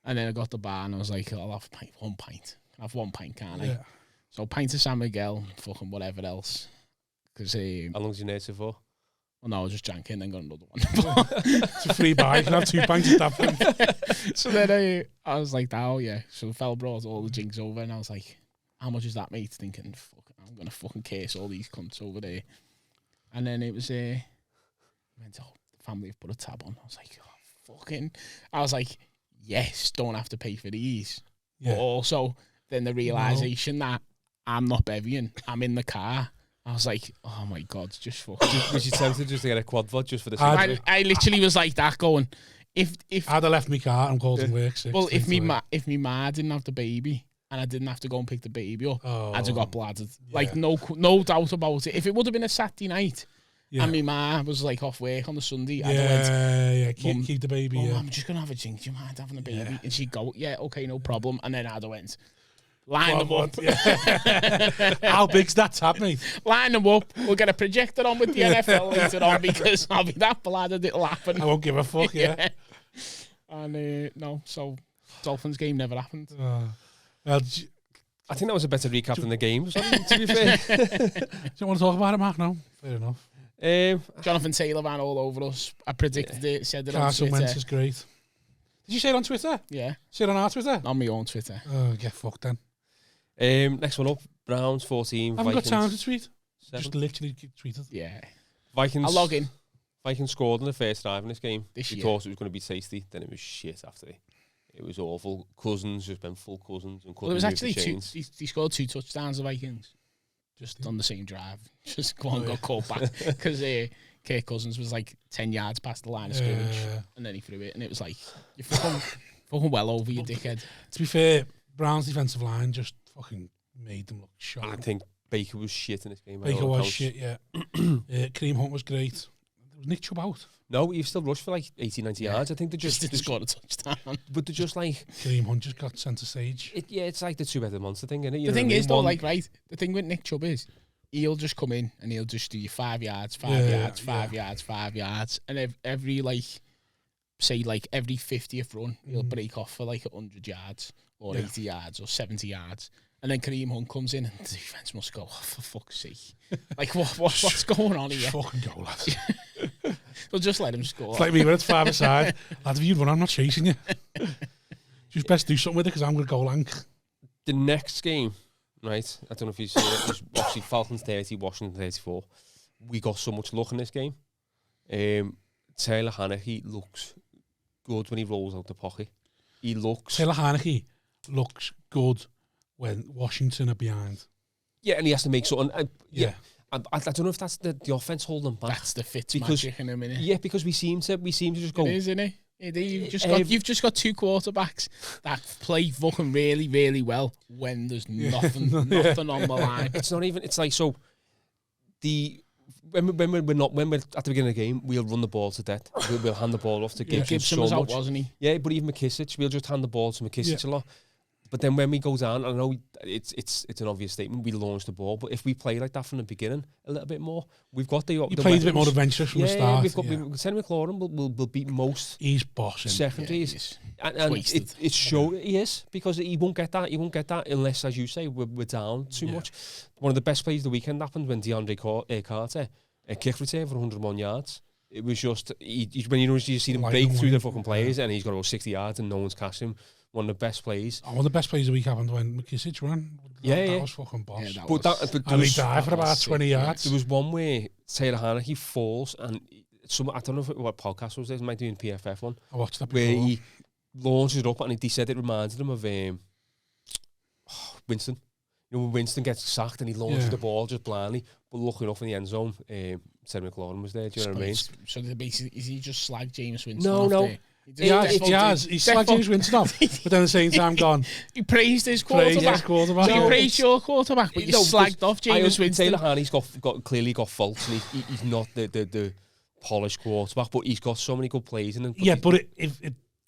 And then I got to the bar and I was like, I'll have one pint. I'll have 1 pint, can't I? Yeah. So pint of San Miguel, fucking whatever else. Because how long's your native for? well, no, I was just drank and then got another one. It's a free bar. You can have 2 pints at that point. So then I was like, oh yeah. So the fella brought all the drinks over and I was like, how much is that, mate? Thinking, fuck, I'm going to fucking case all these cunts over there. And then it was, went, oh, the family have put a tab on. I was like, oh, fucking. I was like, yes, don't have to pay for these. Yeah. But also, then the realisation that I'm not bevying, I'm in the car. I was like, oh my God, just fucking. Was you tempted just to get a quad VOD just for the I literally was like that going, if I'd have left my car and called to work. well, if me ma didn't have the baby and I didn't have to go and pick the baby up, I'd have got bladdered. Yeah. Like, no doubt about it. If it would have been a Saturday night and my ma was like off work on the Sunday, I'd have went, keep the baby. Mum, Yeah. I'm just going to have a drink. Do you mind having a baby? Yeah. And she'd go, yeah, okay, no problem. And then I'd have went, line them up. Yeah. How big's that tab, mate? Line them up. We'll get a projector on with the NFL later on because I'll be that bladdered it'll happen. I won't give a fuck, yeah. And no, so Dolphins game never happened. Well, I think that was a better recap than the game, to be fair. do you want to talk about it, Mark? No? Fair enough. Jonathan Taylor ran all over us. I predicted it, said it on Carson Twitter. Wentz is great. Did you say it on Twitter? Yeah. Say it on our Twitter? On my own Twitter. Oh, get fucked then. Next one up, Browns 14, I haven't Vikings got time to tweet. 7. Just literally tweeted. Yeah. Vikings. I'll log in. Vikings scored in the first drive in this game. This We year. thought it was going to be tasty, then it was shit after it. It was awful. Cousins just been full Cousins and couldn't Well, it was move actually the two. chains. He scored 2 touchdowns, the Vikings. Just on the same drive. Just got caught back. Because Kirk Cousins was like 10 yards past the line of scrimmage. And then he threw it. And it was like, you're fucking well over, you dickhead. To be fair, Brown's defensive line just fucking made them look I sharp. think Baker was shit in this game. Baker was shit, yeah. Kareem Hunt was great. Was Nick Chubb out? No, he still rushed for like 80, 90 yards. I think they just didn't score a touchdown. But they're just like... Kareem Hunt just got centre stage. It's like the two-headed monster thing, isn't it? You The know thing what I is, mean? though, One- like, right, the thing with Nick Chubb is, he'll just come in and he'll just do you 5 yards, 5 Yeah, yards, 5 yeah. yards, 5 yards. And every, like, say, like, every 50th run, he'll break off for, like, 100 yards or 80 yards or 70 yards. And then Kareem Hunt comes in and the defence must go, oh, for fuck's sake. Like, what's going on here? Fucking go, lads. We'll just let him score. It's like me when it's 5-a-side. Lads, if you run, I'm not chasing you. Just best do something with it because I'm going to go lang. The next game, right, I don't know if you see it, was obviously Falcons 30, Washington 34. we got so much luck in this game. Taylor Haneke looks good when he rolls out the pocket. He looks... Taylor Haneke looks good when Washington are behind. Yeah, and he has to make something. Yeah. I don't know if that's the offense holding them back. That's the Fitz magic in a minute. Yeah, because we seem to just go. It is, isn't it? You've just got 2 quarterbacks that play fucking really, really well when there's nothing on the line. It's not even. It's like so. When we're at the beginning of the game, we'll run the ball to death. We'll hand the ball off to Gibson. Gibson so was much. out, wasn't he? Yeah, but even McKissick, we'll just hand the ball to McKissick a lot. But then when we go down, I know it's an obvious statement, we launch the ball, but if we play like that from the beginning a little bit more, we've got the played a bit more adventurous from the start. We've got Terry McLaurin will beat most. He's bossing secondaries. And it's show he is, because he won't get that. He won't get that unless, as you say, we're down too much. One of the best plays of the weekend happened when DeAndre Carter a kick return for 101 yards. It was just when you see them break through the fucking players, and he's got about 60 yards and no one's catching him. One of the best plays. One of the best plays of the week happened when McKissick ran. That was fucking boss. Yeah, and he died for about 20 yards. There was one where Taylor Haneke falls, and I don't know what podcast was this. It might be in PFF one. I watched that before. Where he launches it up, and he said it reminded him of Winston. You know, when Winston gets sacked and he launches the ball just blindly, but lucky enough in the end zone, Terry McLaurin was there. Do you know what I mean? So basically, is he just slag James Winston? No. There? He has. He slagged James Winston off, but then at the same time gone. He praised his quarterback. So you praised your quarterback, but you slagged off James Winston. Taylor Haneke's clearly got faults, and he's not the polished quarterback, but he's got so many good plays in him. But if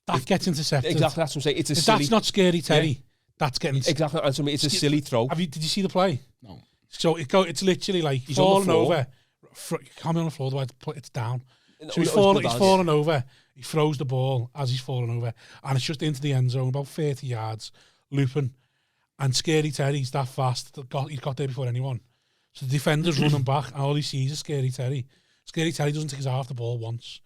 that gets intercepted, exactly, that's what I'm saying. It's a if silly, that's not scary Terry. That's getting exactly. It's a silly throw. Did you see the play? No. So it's literally like he's falling over. Can't be on the floor. It's down. So he's falling over. He throws the ball as he's falling over, and it's just into the end zone, about 30 yards, looping. And Scary Terry's that fast. He's got there before anyone. So the defender's running back, and all he sees is Scary Terry. Scary Terry doesn't take his eye off the ball once,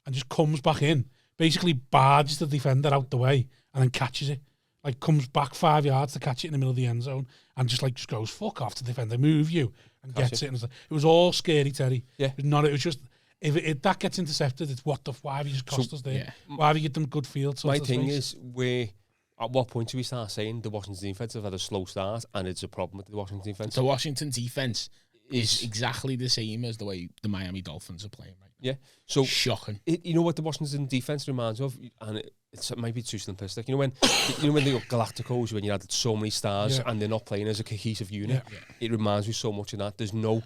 and just comes back in, basically barges the defender out the way, and then catches it. Like, comes back 5 yards to catch it in the middle of the end zone, and just goes, fuck off to the defender, move you, and gets it. And it was all Scary Terry. Yeah. It was just... If that gets intercepted, it's why have you just cost us there? Yeah. Why have you get them good field? My thing is, at what point do we start saying the Washington defense have had a slow start and it's a problem with the Washington defense? The Washington defense is exactly the same as the way the Miami Dolphins are playing right now. Yeah, so shocking. You know what the Washington defense reminds me of, and it might be too simplistic. You know when they got Galacticos, when you had so many stars and they're not playing as a cohesive unit. Yeah. It reminds me so much of that. There's no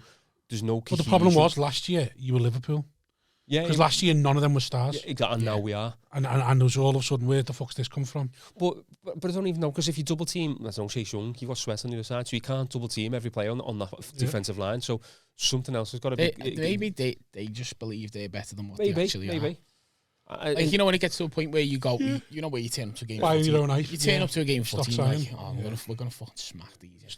cohesion. But the problem was last year you were Liverpool. Yeah, because last year none of them were stars. Yeah, exactly, and now we are. And there was all of a sudden, where the fuck's this come from? But I don't even know, because if you double team, I don't know, Chase Young, you've got Sweat on the other side, so you can't double team every player on that defensive line. So something else has got to be. Maybe they just believe they're better than what they actually are. Like, you know, when it gets to a point where you go, you know, where you turn up to a game. You turn up to a game 14, like, we're gonna fucking smack these.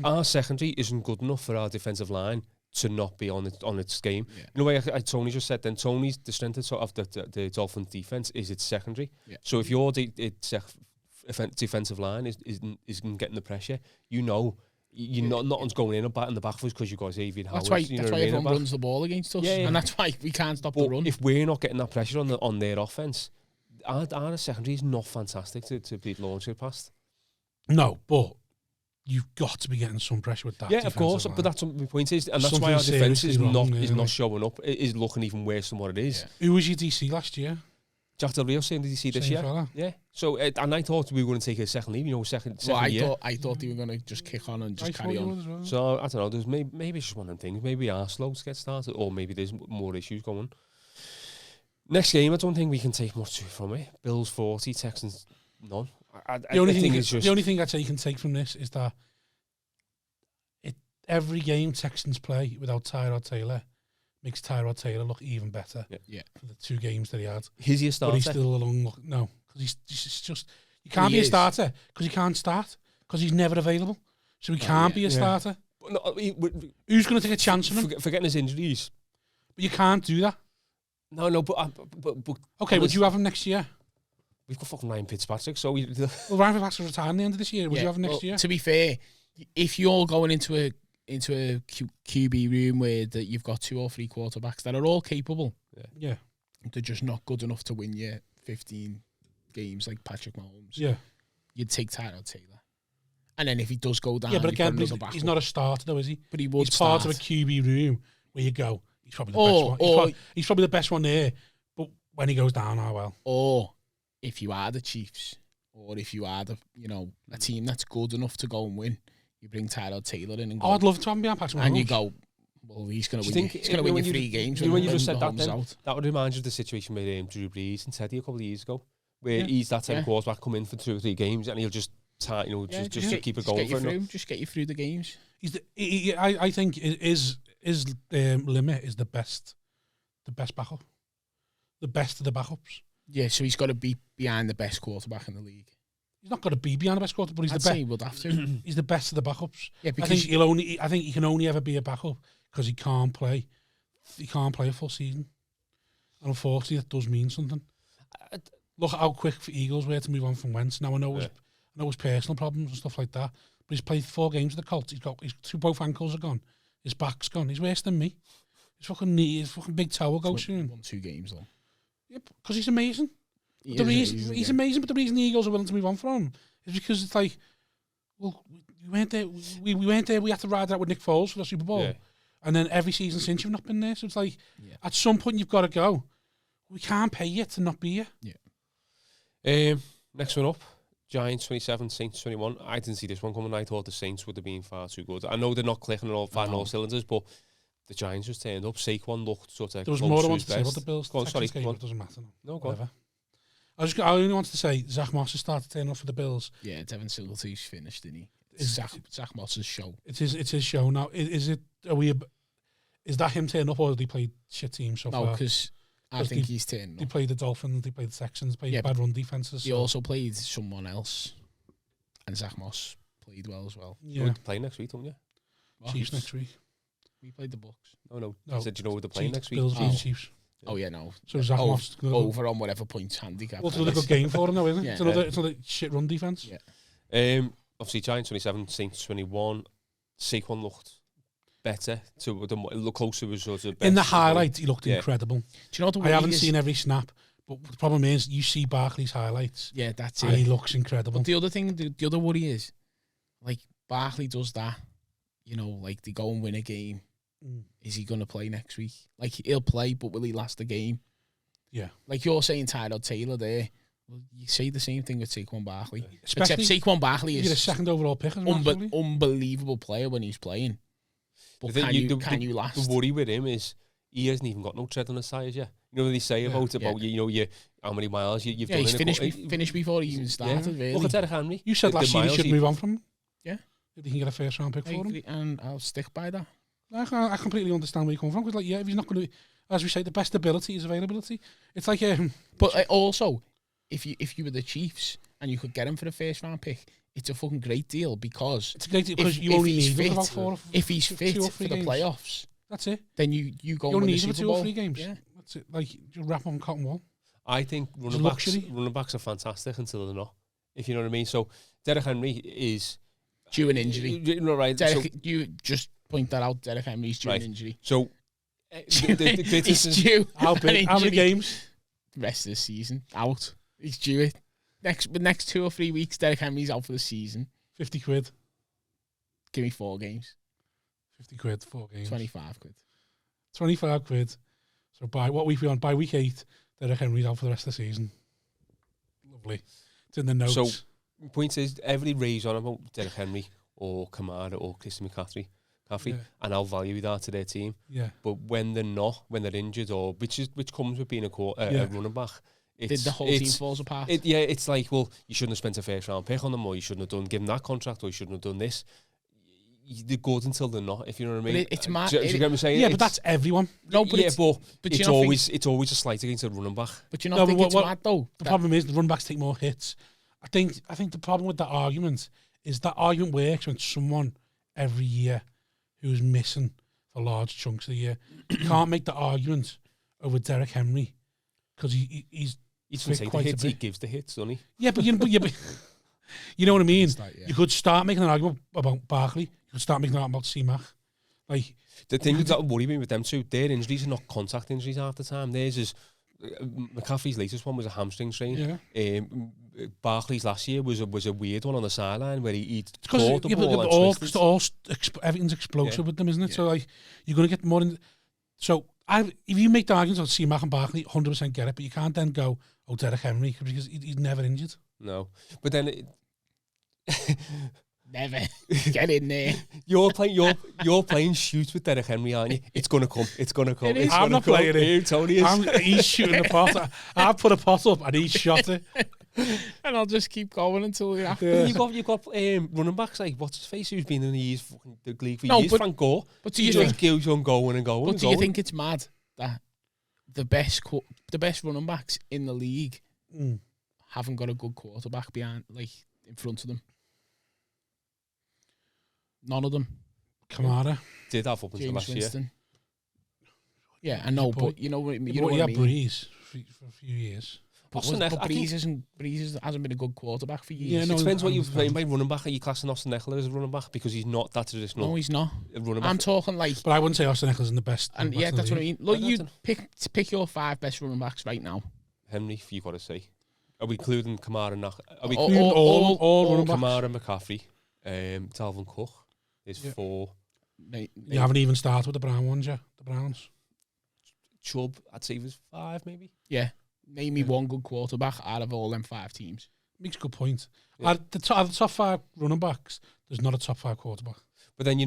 Our secondary isn't good enough for our defensive line to not be on its game. Yeah. You know what Tony just said then? Tony's the strength of the Dolphins defense is its secondary. Yeah. So if your defensive line isn't getting the pressure, nothing's going in or back in the back for us, because you've got Xavier Howard. That's why everyone runs the ball against us, and that's why we can't stop the run. If we're not getting that pressure on their offense, our secondary is not fantastic to be launching past. No, but you've got to be getting some pressure with that. Yeah, of course, but that's what my point is, and that's why our defence is not showing up. It is looking even worse than what it is. Yeah. Who was your DC last year? Jack Del Rio, same DC this year. Fella. Yeah. So, and I thought we were going to take a second leave. Second year. I thought they were going to just kick on and just carry on. Well. So I don't know. There's maybe it's just one of them things. Maybe we are slow to get started, or maybe there's more issues going. Next game, I don't think we can take much from it. Bills 40, Texans none. The only thing I'd say you can take from this is that every game Texans play without Tyrod Taylor makes Tyrod Taylor look even better. Yeah. For the 2 games that he had. Is he a starter? But he's still a long look. No, because he's just you can't be a starter because he can't start because he's never available. So he can't be a starter. No, who's going to take a chance on him? Forgetting his injuries. But you can't do that. No, but okay, would you have him next year? We've got fucking Ryan Fitzpatrick, so Ryan Fitzpatrick's retiring at the end of this year. Would you have him next year? To be fair, if you're going into into a QB room where you've got 2 or 3 quarterbacks that are all capable. Yeah. They're just not good enough to win you 15 games like Patrick Mahomes. Yeah. You'd take Tyrod Taylor. And then if he does go down, Yeah, but you put again, another he's not a starter though, is he? But he would He's part start. of a QB room where you go, he's probably the best one. He's probably the best one there. But when he goes down, Or if you are the Chiefs, or if you are a team that's good enough to go and win, you bring Tyrod Taylor in and go. I'd love to have him behind Patrick Mahomes. And you go, well, he's going to win. He's going to win you 3 games. When you just said that, then, that would remind you of the situation with Drew Brees and Teddy a couple of years ago, where he's that type of quarterback, come in for 2 or 3 games, and he'll just keep it going for him. Just get you through the games. I think his limit is the best backup, the best of the backups. Yeah, so he's got to be behind the best quarterback in the league. He's not got to be behind the best quarterback, but he's the best. He would have to. He's the best of the backups. Yeah, because I think he can only ever be a backup because he can't play. He can't play a full season, and unfortunately, that does mean something. Look at how quick for Eagles were to move on from Wentz. Now I know his personal problems and stuff like that, but he's played 4 games with the Colts. Both ankles are gone. His back's gone. He's worse than me. His fucking knee, his fucking big toe will go soon. 1-2 games though. Yeah, because he's amazing. He's amazing, but the reason the Eagles are willing to move on from him is because it's like, well, we weren't there. We weren't there. We had to ride out with Nick Foles for the Super Bowl, and then every season since you've not been there. So it's like, at some point you've got to go. We can't pay you to not be here. Yeah. Next one up, Giants 27, Saints 21. I didn't see this one coming. I thought the Saints would have been far too good. I know they're not clicking on all cylinders, but the Giants just turned up. Saquon looked sort of. There was more I wanted to say about the Bills. Go on, sorry, game, it doesn't matter. No, go on. I only wanted to say Zach Moss has started turning up for the Bills. Yeah, Devin Singletary's finished, didn't he? It's Zach Moss's show. It's his show now. Is that him turning up, or did he play shit teams so far? No, because I think he's turning up. He played the Dolphins, he played the Texans, played bad run defenses. He also played someone else, and Zach Moss played well as well. Yeah, play next week, don't you? Chiefs next week. We played the Bucks. No. I said, you know, they're playing next week. Bills Chiefs. Oh yeah, no. So Zach Moss over on whatever points handicap. Well, it's another good game for him, though, isn't it? It's another shit run defense. Yeah. Obviously, Giants 27, Saints 21. Saquon looked better. Looked closer was sort of. In the highlights, he looked incredible. Do you know what I haven't seen every snap, but the problem is you see Barkley's highlights. Yeah, that's and it. He looks incredible. But the other thing, the other worry is, like Barkley does that. You know, like they go and win a game. Is he going to play next week? Like, he'll play, but will he last the game? Yeah. Like you're saying Tyrod Taylor there. Well, you say the same thing with Saquon Barkley. Especially, except Saquon Barkley is a second overall pick. Unbelievable player when he's playing. But can you last? The worry with him is he hasn't even got no tread on his tires yet. You know what they say about how many miles you've done. He's finished before he even started, really. Look at Derrick Henry. You said last year he should move on from him. Yeah. If he can get a first round pick for him. And I'll stick by that. I completely understand where you're coming from, because if he's not going to, as we say, the best ability is availability. It's like but also, if you were the Chiefs and you could get him for the first round pick, it's a fucking great deal, because it's a great deal because you only need him about 4 if he's fit for the playoffs. That's it. Then you go and win need the Super him for 2 Bowl. or 3 games. Yeah. That's it. Like, you wrap on cotton wool. I think running backs are fantastic until they're not. If you know what I mean. So Derrick Henry is due an injury. Right. You just point that out. Derrick Henry's due an injury. So he's due. How many games? The rest of the season out. He's due it. Next 2 or 3 weeks, Derrick Henry's out for the season. 50 quid. Give me 4 games. 50 quid, 4 games. 25 quid. 25 quid. So by week 8, Derrick Henry's out for the rest of the season. Lovely. It's in the notes. So, point is, everybody raves on about Derrick Henry or Kamara or Christian McCaffrey, and how value they are to their team. Yeah. But when they're injured, or which comes with being a running back, the whole team falls apart. It's like, well, you shouldn't have spent a first round pick on them, or you shouldn't have given that contract, or you shouldn't have done this. They're good until they're not, if you know what I mean. It's mad. Do you get what I'm saying? Yeah, but that's everyone. No, but it's always a slight against a running back. But you know, it's mad though. The problem is the running backs take more hits. I think the problem with that argument is that argument works when someone every year who's missing for large chunks of the year. You can't make the argument over Derrick Henry because he's fit quite a bit. He gives the hits, doesn't he? Yeah, but you know what I mean. Like, yeah. You could start making an argument about Barkley. You could start making an argument about C-Mac. Like The thing that worry me with them two, their injuries are not contact injuries half the time. Theirs is McCaffrey's latest one was a hamstring strain. yeah. Barkley's last year was a weird one on the sideline where he Because caught the ball and twisted. everything's explosive Yeah. with them, isn't it? Yeah. So like you're going to get more in. So if you make the argument on C-Mac and Barkley, 100% get it, but you can't then go, oh, Derek Henry, because he's never injured. No, but then Never get in there. you're playing shoot with Derek Henry, aren't you? It's gonna come. It's gonna come. It is. It's I'm gonna not come. playing it. Here, Tony is. He's shooting the pot. I put a pot up and he shot it. And I'll just keep going until you're after. You've got running backs like what's his face who's been in the league for No, years. but- Frank Gore. But do He you just think? goes on going and going. But and do you going. think it's mad that the best running backs in the league haven't got a good quarterback behind, like in front of them? None of them. Kamara. did have up until James last year? Winston. Yeah, I know, but you know what I mean. You know He what I had mean. Breeze for a few years. But Austin Eckler, I Breeze hasn't been a good quarterback for years. Yeah, no, It depends what I you're playing understand. by running back. Are you classing Austin Eckler as a running back because he's not that traditional No, he's not. running back? I'm talking like, But I wouldn't say Austin Eckler's in the best. and back yeah, to the that's what I league. mean. Look, I you don't pick your 5 best running backs right now. Henry, you got to say. Are we including Kamara and Are we All- including all running backs. Kamara and McCaffrey? Dalvin Cook is Yeah. 4. You haven't even started with the Brown ones yet. The Browns. Chubb, I'd say was 5 maybe. Yeah, name me one good quarterback out of all them 5 teams. Makes a good point. Yeah. At the top 5 running backs, there's not a top 5 quarterback. But then,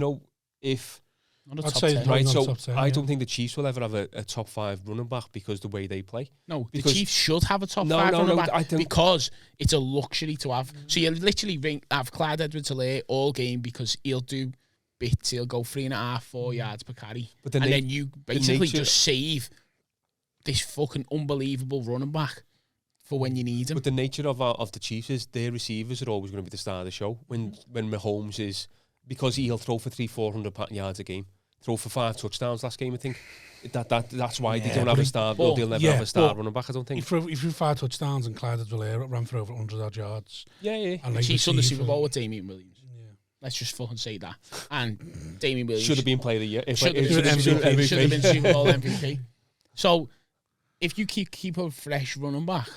if... Not a I'd top say 10. no. Right, not so top 10, I yeah. don't think the Chiefs will ever have a top 5 running back because the way they play. No, the Because- Chiefs should have a top No, 5 no, running no, back I don't- because it's a luxury to have. So you literally have Clyde Edwards-Helaire all game because he'll do bits. He'll go 3.5, 4 yards per carry, But the and na- then you basically nature- just save this fucking unbelievable running back for when you need him. But the nature of the Chiefs is their receivers are always going to be the star of the show. When Mahomes is... Because he'll throw for 300-400 yards a game. Throw for 5 touchdowns last game, I think. That's why they don't have a star. but- They'll never yeah, have a star but running back, I don't think. He threw 5 touchdowns and Clyde Edwards-Helaire ran for over 100 odd yards. Yeah. And The like Chiefs won the received Super for- Bowl with Damian Williams. Yeah. Let's just fucking say that. And Damian Williams Should have been player of the year. should have been Super Bowl MVP. So if you keep a fresh running back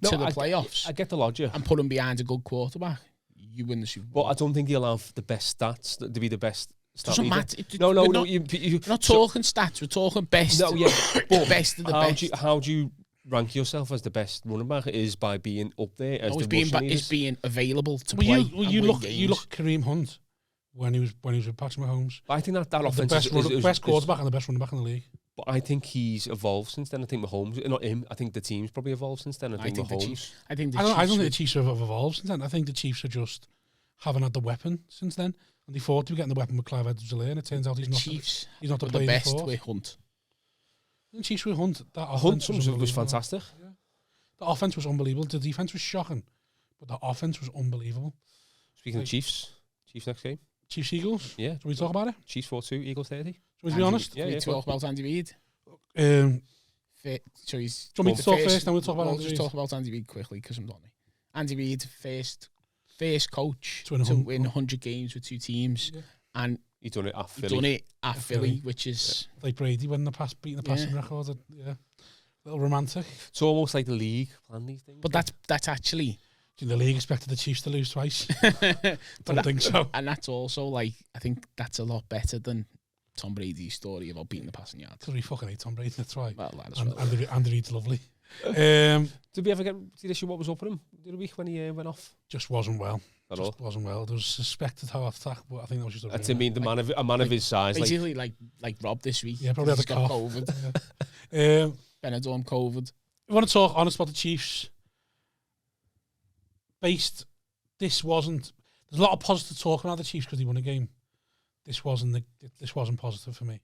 to the playoffs I get the logic. and put him behind a good quarterback, you win the Super But Bowl. I don't think he'll have the best stats to be the best stat Doesn't leader. matter. No, We're no. not- You, We're not talking stats. We're talking best. No, yeah. But best of the how best. how do you rank yourself as the best running back? Is by being up there as Always the being, rushing is leaders. being available to Well, play. you and win look games. at Kareem Hunt when he was with Patrick Mahomes. But I think that The offense best, is best quarterback and the best running back in the league. But I think he's evolved since then. I think Mahomes, not him. I think the team's probably evolved since then. I think the Mahomes. Chiefs. I think the I don't Chiefs think the would- Chiefs have evolved since then. I think the Chiefs are just haven't had the weapon since then. And they thought they were getting the weapon with Clive Edwards-Helaire, and it turns out he's the not. Chiefs He's not the were the player best before. with Hunt. The Chiefs with Hunt. That Hunt offense was unbelievable. fantastic. The offense was unbelievable. The defense was shocking, but the offense was unbelievable. Speaking of Chiefs next game. Chiefs Eagles. Yeah. Shall we talk about it? Chiefs 4-2, Eagles 30. Shall we be honest? Yeah, We yeah. talk about Andy Reid. So he's. Do you want me to the talk first, then we'll talk about We'll Andy just Reid? talk about Andy Reid quickly because I'm done. Andy Reid, first coach To win a to hun- win 100 games with 2 teams, and He's done it at he Philly. done it at Philly, Philly. which is Like Brady winning beating the passing record. Yeah, a little romantic. It's almost like the league plan these things. But that's actually, Do you think the league expected the Chiefs to lose twice? but Don't think so. and that's also like I think that's a lot better than Tom Brady's story about beating the passing yards. Because we fucking hate Tom Brady, that's why. Well, that as And well. Andy Reid's lovely. Did we ever get see this year what was up with him the week when he went off? Just wasn't well. At all. Just wasn't well. There was suspected heart attack, but I think that was just a That's rumour. I mean, a man of his size. Like, Basically, like Rob this week. Yeah, probably had He's a got cough. COVID. Benidorm COVID. I want to talk honest about the Chiefs. This wasn't. There's a lot of positive talk about the Chiefs because they won a game. This wasn't positive for me.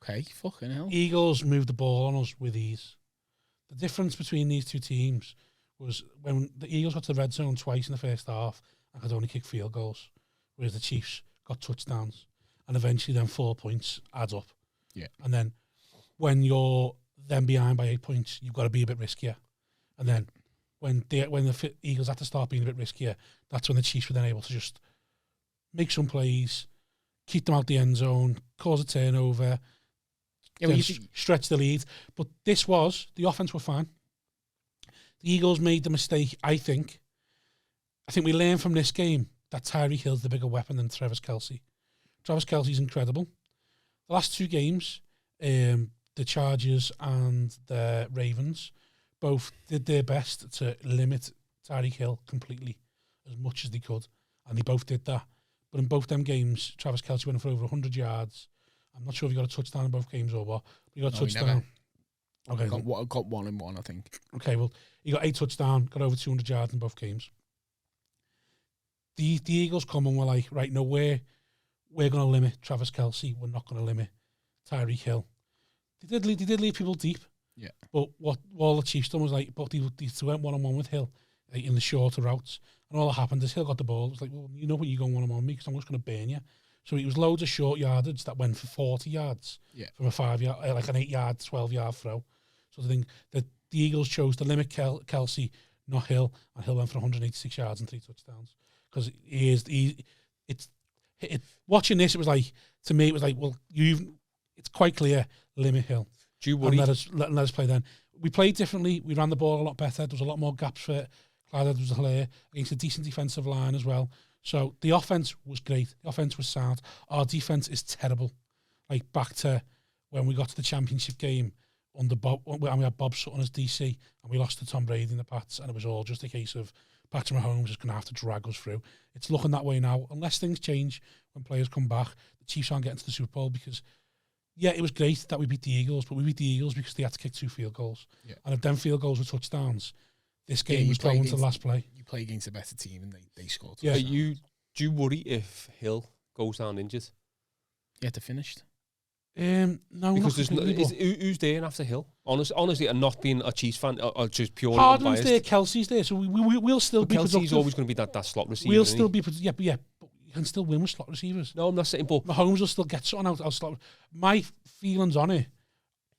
Okay, fucking hell. Eagles moved the ball on us with ease. The difference between these two teams was when the Eagles got to the red zone twice in the first half and could only kick field goals, whereas the Chiefs got touchdowns, and eventually then 4 points adds up. Yeah. And then when you're then behind by 8 points, you've got to be a bit riskier. And then when the Eagles had to start being a bit riskier, that's when the Chiefs were then able to just make some plays, keep them out the end zone, cause a turnover, stretch the lead. But the offense were fine. The Eagles made the mistake, I think we learned from this game that Tyreek Hill's the bigger weapon than Travis Kelce. Travis Kelce's incredible. The last 2 games, the Chargers and the Ravens both did their best to limit Tyreek Hill completely as much as they could, and they both did that. But in both them games, Travis Kelce went for over 100 yards. I'm not sure if he got a touchdown in both games or what, but he got a touchdown. Okay, got 1 in 1, I think. Okay, well, he got 8 touchdowns, got over 200 yards in both games. The Eagles come and were like, right, no, we're going to limit Travis Kelce. We're not going to limit Tyreek Hill. They did leave people deep. Yeah. But what all the Chiefs done was like, but they went one-on-one with Hill like, in the shorter routes. And all that happened is Hill got the ball. It was like, well, you know what, you're going one-on-one me because I'm just going to burn you. So it was loads of short yardage that went for 40 yards from a 5-yard, like an 8-yard, 12-yard throw. So the thing that the Eagles chose to limit Kelce, not Hill, and Hill went for 186 yards and 3 touchdowns. Because watching this, it was like, to me, it was like, well, it's quite clear, limit Hill. Do you worry? And let us play then. We played differently. We ran the ball a lot better. There was a lot more gaps for Clyde Edwards-Helaire against a decent defensive line as well. So the offense was great. The offense was sound. Our defense is terrible. Like back to when we got to the championship game under Bob, and we had Bob Sutton as DC, and we lost to Tom Brady in the Pats, and it was all just a case of Patrick Mahomes is going to have to drag us through. It's looking that way now. Unless things change when players come back, the Chiefs aren't getting to the Super Bowl because, yeah, it was great that we beat the Eagles, but we beat the Eagles because they had to kick 2 field goals. Yeah. And if them field goals were touchdowns, this game was going to the last play. You play against a better team and they scored. Yeah. Do you worry if Hill goes down injured? Yeah, they're finished. No, because who's there after Hill? Honestly, and not being a Chiefs fan or just purely Harden's there, Kelsey's there, so we'll still be Kelsey's productive. always going to be that slot receiver. We'll still be, but you can still win with slot receivers. No, I'm not saying, but Mahomes will still get something out slot. My feelings on it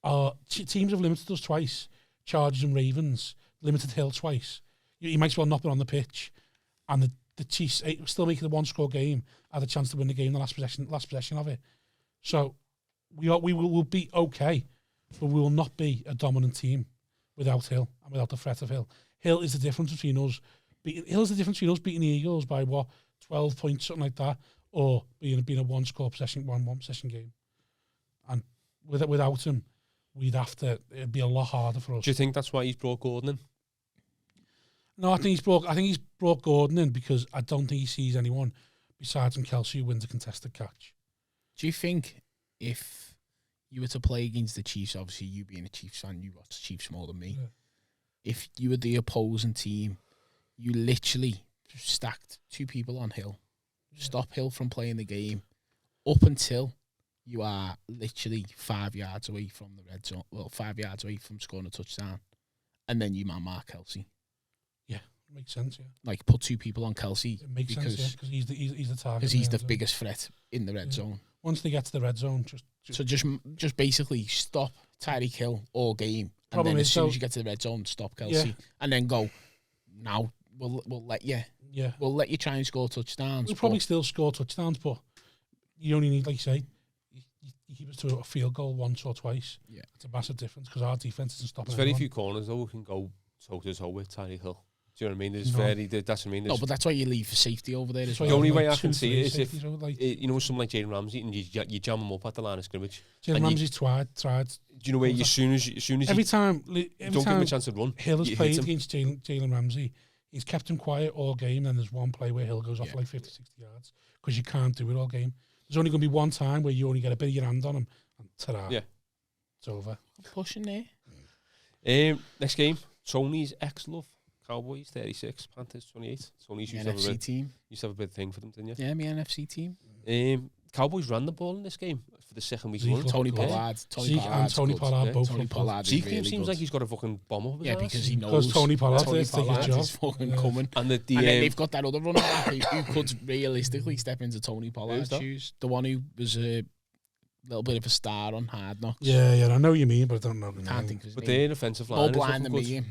are teams have limited us twice. Chargers and Ravens limited Hill twice. You might as well not be on the pitch, and the Chiefs still making the 1-score game had a chance to win the game. The last possession of it. So. We will be okay, but we will not be a dominant team without Hill and without the threat of Hill. Hill is the difference between us. Hill's the difference between us beating the Eagles by 12 points, something like that, or being a 1-score possession, 1 possession game. And without him, it'd be a lot harder for us. Do you think that's why he's brought Gordon in? No, I think he's brought Gordon in because I don't think he sees anyone besides him, Kelce, who wins a contested catch. Do you think if you were to play against the Chiefs, obviously you being a Chiefs fan, you watch the Chiefs more than me. Yeah. If you were the opposing team, you literally stacked 2 people on Hill, stop Hill from playing the game up until you are literally 5 yards away from the red zone, 5 yards away from scoring a touchdown, and then you mark Kelce. Yeah, it makes sense. Yeah, like put 2 people on Kelce. It makes sense because he's the target. Because he's the biggest threat in the red zone. Once they get to the red zone, just basically stop Tyreek Hill all game, and then as soon as you get to the red zone, stop Kelce, and then go. Now we'll let you. Yeah, we'll let you try and score touchdowns. We'll probably still score touchdowns, but you only need, like you say, you keep us to a field goal once or twice. Yeah, it's a massive difference because our defense isn't stopping. There's very few corners though who can go toe to toe with Tyreek Hill. Do you know what I mean? That's what I mean. No, but that's why you leave for safety over there. The only way I can see it is if someone like Jalen Ramsey and you jam him up at the line of scrimmage. Jalen Ramsey's tried. Do you know where as soon as every time don't give him a chance to run, Hill has played against Jalen Ramsey. He's kept him quiet all game. Then there's one play where Hill goes off like 50, 60 yards because you can't do it all game. There's only going to be one time where you only get a bit of your hand on him, and ta-da, it's over. I'm pushing there. Next game, Tony's ex-love. Cowboys 36, Panthers 28. Tony's used to have a big thing for them, didn't you? Yeah, my NFC team. Cowboys ran the ball in this game for the second week. Tony Pollard both. Tony Pollard Zeke really seems like he's got a fucking bomb up his ass. Because he knows Tony Pollard is fucking coming. And then they've got that other runner back who could realistically step into Tony Pollard's shoes. The one who was a little bit of a star on Hard Knocks. Yeah, I know what you mean, but I don't know. Can't think of his name. But they're an offensive line. More blind than me.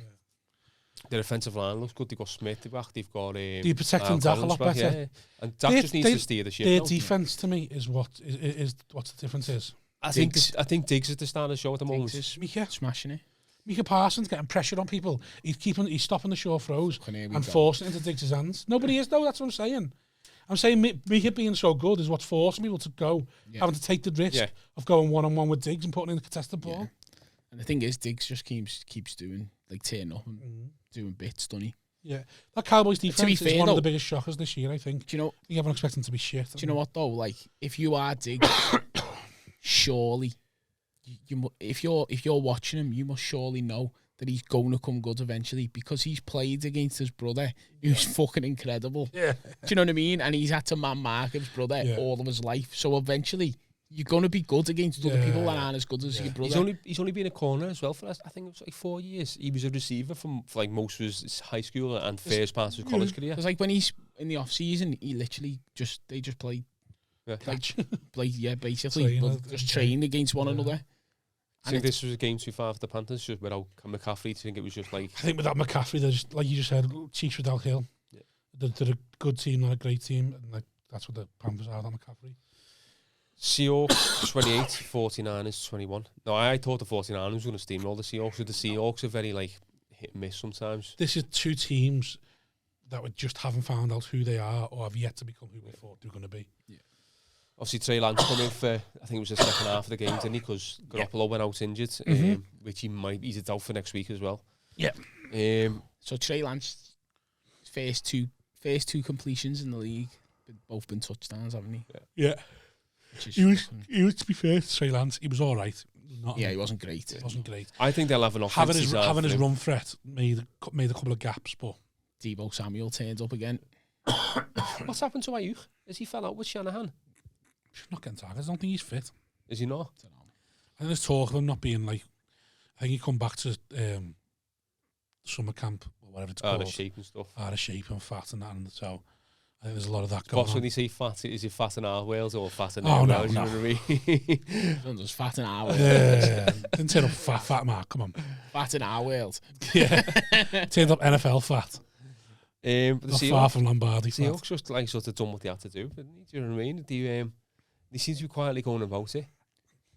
Their offensive line looks good. They've got Smith back. They've got. They're protecting Dak a lot back, better. yeah. And Dak just needs to steer the ship. Their now. defense to me is what the difference is. I think Diggs is the star of the show at the moment. Micah smashing it. Micah Parsons getting pressure on people. He's stopping the short throws and go. forcing it into Diggs' hands. Nobody is though. That's what I'm saying. I'm saying Micah being so good is what's forcing people to go, having to take the risk of going 1-on-1 with Diggs and putting in the contested ball. And the thing is, Diggs just keeps doing, like, tearing up and doing bits, doesn't he? Yeah. That Cowboys defense is one though, of the biggest shockers this year, I think. Do you know? You haven't expected them to be shit. Do you know what, though? Like, if you are Diggs, surely, if you're watching him, you must surely know that he's going to come good eventually because he's played against his brother, who's fucking incredible. Yeah. Do you know what I mean? And he's had to man-mark his brother all of his life. So eventually, you're going to be good against other people that aren't as good as your brother. He's only been a corner as well for, I think it was like 4 years. He was a receiver for like most of his high school and first part of his college career. Because like when he's in the off-season, he literally they just play, basically, just train against one another. I think this was a game too far for the Panthers, just without McCaffrey. Do you think it was just like... I think without McCaffrey, they're just, like you just said, Chiefs without Hill. Yeah. They're a good team, not a great team. And like that's what the Panthers are without McCaffrey. Seahawks 28, 49ers 21. No, I thought the 49ers was going to steamroll the Seahawks. So the Seahawks are very like hit and miss sometimes. This is two teams that we just haven't found out who they are or have yet to become who we thought they were going to be. Yeah. Obviously, Trey Lance come in for, I think it was the second half of the game, didn't he? Because Garoppolo went out injured, which he's a doubt for next week as well. Yeah. So Trey Lance, first two completions in the league, both been touchdowns, haven't he? Yeah. He was, to be fair to Trey Lance, he was all right. He wasn't great. He wasn't great. I think they'll have an offense. Having his run threat made a couple of gaps, but Deebo Samuel turned up again. What's happened to Ayuk? Has he fell out with Shanahan? He's not getting targets. I don't think he's fit. Is he not? I think there's talk of him not being like. I think he come back to summer camp or whatever it's called. Out of shape and stuff. Out of shape and fat and that, and so I think there's a lot of that going on. Possibly say fat. Is it fat in our whales or fat in our whales? No. Just fat in our whales. Yeah. Didn't turn up fat Mark. Come on. Fat in our whales. Yeah. Turned up NFL fat. But not far from Lombardi. Seahawks just like sort of done what they had to do. Do you know what I mean? They seem to be quietly going about it.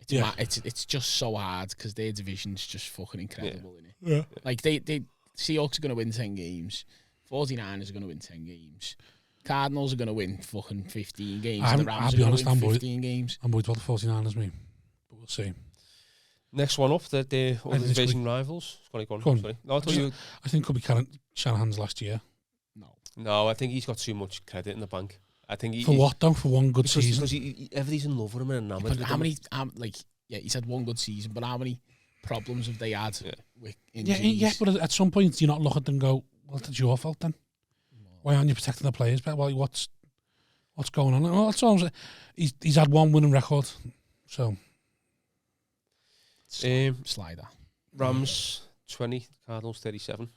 It's just so hard because their division's just fucking incredible, isn't it? Yeah. Like they Seahawks are going to win 10 games. 49ers are going to win 10 games. Cardinals are going to win fucking 15 games. The Rams are going to win 15 games. I'm worried about the 49ers, me. But we'll see. Next one up, the division rivals. Sorry. No, I think it could be Shanahan's last year. No, I think he's got too much credit in the bank. I think for what though? For one good season? Because everybody's in love with him and enamored. How many? He's had one good season, but how many problems have they had with injuries? Yeah, but at some point you not look at them and go, "Well, it's your fault then. Why aren't you protecting the players better? Well, what's going on?" Well, that's all I'm saying. He's had one winning record, so slider. Rams 20, Cardinals 37.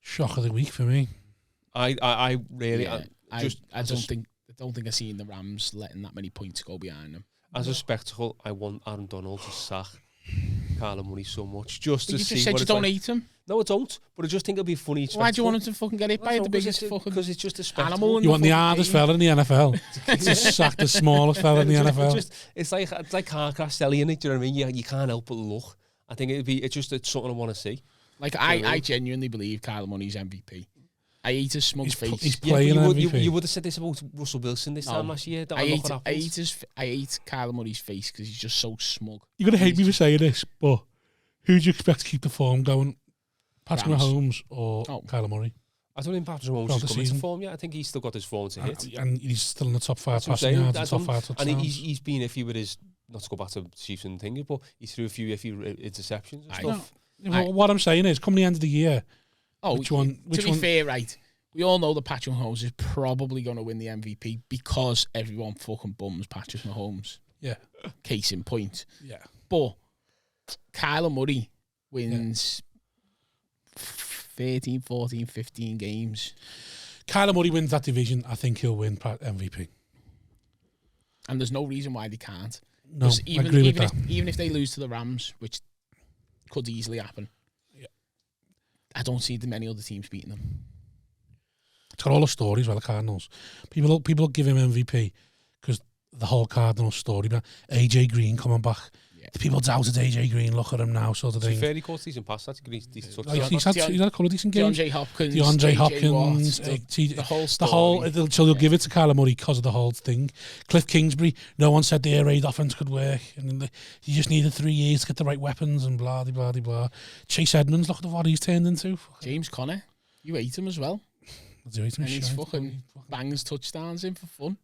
Shock of the week for me. I really I don't think I've seen the Rams letting that many points go behind them. As a spectacle, I want Aaron Donald to sack Kyler Murray so much just to see. You just said you don't hate him. No, I don't. But I just think it'll be funny. Why do you want him to fucking get hit by the biggest fucking? Because it's just a spectacle. You want the hardest fella in the NFL to sack the smallest fella in the NFL. It's like car crash selling it. Do you know what I mean? You can't help but look. I think it's something I want to see. Like I genuinely believe Kyler Murray's MVP. I hate his smug face. He's playing MVP. You would have said this about Russell Wilson this time last year. I hate Kyler Murray's face because he's just so smug. You're going to hate me for saying this, but who do you expect to keep the form going? Patrick Mahomes or Kyler Murray? I don't think Patrick Mahomes has come into form yet. I think he's still got his form to hit. And he's still in the top 5 passing yards and top 5 touchdowns. And he's been iffy with his, not to go back to Chiefs and thing, but he's threw a few iffy interceptions and stuff. What I'm saying is, come the end of the year, to be fair, right, we all know that Patrick Mahomes is probably going to win the MVP because everyone fucking bums Patrick Mahomes. Yeah. Case in point. Yeah. But Kyler Murray wins 13, 14, 15 games. Kyler Murray wins that division, I think he'll win MVP. And there's no reason why they can't. No, I agree with that. Even if they lose to the Rams, which could easily happen. I don't see many other teams beating them. It's got all the stories, well, the Cardinals. People give him MVP because the whole Cardinals story. But AJ Green coming back. Yeah. The people doubted AJ Green. Look at him now, sort of thing. Fairly caught season pass. That's a decent Like, he's had a couple of decent games. DeAndre Hopkins. The whole story. So they'll give it to Kyler Murray because of the whole thing. Cliff Kingsbury, no one said the air raid offense could work. And you just needed 3 years to get the right weapons and blah, blah, blah, blah. Chase Edmonds, look at what he's turned into. James Conner, you hate him as well. And he's fucking bangs touchdowns in for fun.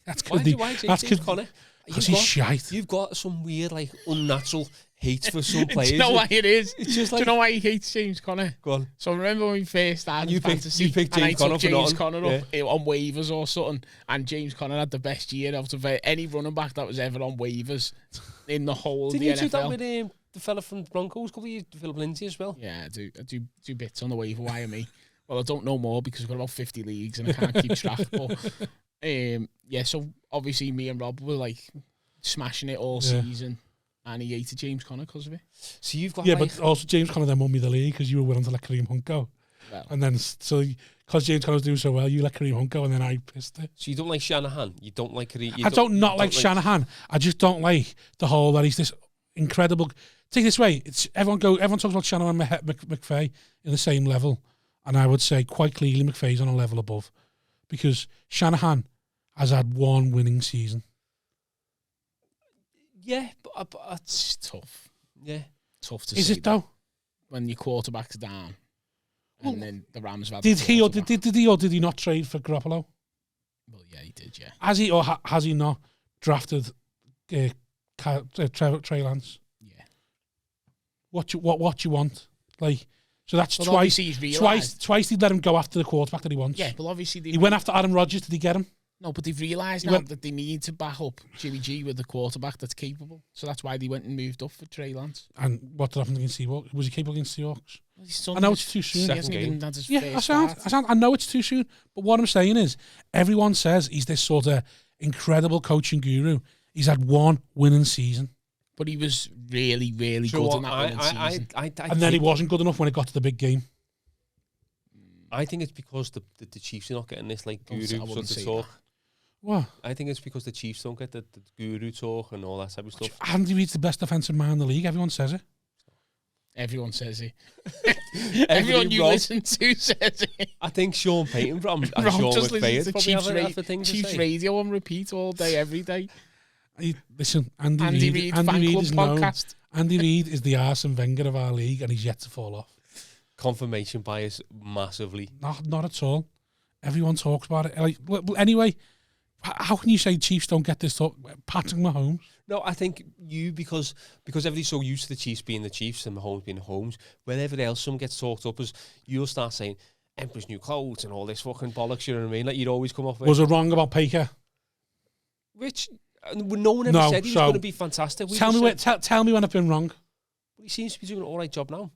That's Why James Conner? Because he's shite. You've got some weird, like, unnatural hate for some players. Do you know why it is? It's just like, do you know why he hates James Conner? Go on. So remember when we first started fantasy, you picked and I James took Conner James Conner up on waivers or something, and James Conner had the best year out of any running back that was ever on waivers in the whole of the NFL. Didn't you do that with the fella from Broncos a couple of years, Philip Lindsay as well? Yeah, I do bits on the waiver wire, me. Well, I don't know more because I've got about 50 leagues and I can't keep track. But yeah, so obviously me and Rob were like smashing it all season, and he hated James Conner because of it. So you've got but also James Conner then won me the league because you were willing to let Kareem Hunt go. Well, And then, so because James Conner was doing so well, you let Kareem Hunt go, and then I pissed it. So you don't like Shanahan? You don't like Kareem? I don't like Shanahan. I just don't like the whole that he's this incredible. Take it this way: it's everyone talks about Shanahan and McVay in the same level, and I would say quite clearly McVay's on a level above, because Shanahan has had one winning season. Yeah, but it's tough. Yeah, Tough to Is say it though? when your quarterback's down, Well, and then the Rams have had Did the he or quarterback. did he not trade for Garoppolo? Well, yeah, he did. Yeah, Has he or has he not drafted Trey Lance? yeah. What you want? Like, so that's Well, twice. obviously he's realised. Twice he'd let him go after the quarterback that he wants. Yeah, well, obviously He went after Aaron Rodgers. Did he get him? No, but they've realised He now went- that they need to back up Jimmy G with a quarterback that's capable. So that's why they went and moved up for Trey Lance. And what did happen against Seahawks? Was he capable against Seahawks? Well, he's done I know his- it's too soon. He Second hasn't game. even had his Yeah, first I start. I know it's too soon. But what I'm saying is, everyone says he's this sort of incredible coaching guru. He's had one winning season, But he was really, really good in that winning season. and then he wasn't good enough when it got to the big game. I think it's because the Chiefs are not getting this like guru I wouldn't sort say of talk. What? I think it's because the Chiefs don't get the guru talk and all that type of stuff. Andy Reid's the best defensive man in the league. Everyone says it. Everyone says it. Everyone you Rob. listen to says it. I think Sean Payton and Sean Rob just McVay listens to probably Chiefs, have things to Chiefs say. radio on repeat all day, every day. Listen, Andy Andy Reid. Reid fan club is known. podcast. Andy Reid is the Arsene Wenger of our league, and he's yet to fall off. Confirmation bias massively. Not at all. Everyone talks about it. Like, well, anyway, how can you say Chiefs don't get this talk? Patrick Mahomes. No, I think because everybody's so used to the Chiefs being the Chiefs and Mahomes being Mahomes, whenever else someone gets talked up as, you'll start saying Emperor's New Clothes and all this fucking bollocks, you know what I mean? Like you'd always come off with. Was it wrong about Baker? Which no one ever said he was going to be fantastic. Tell me when I've been wrong. He seems to be doing an all right job now.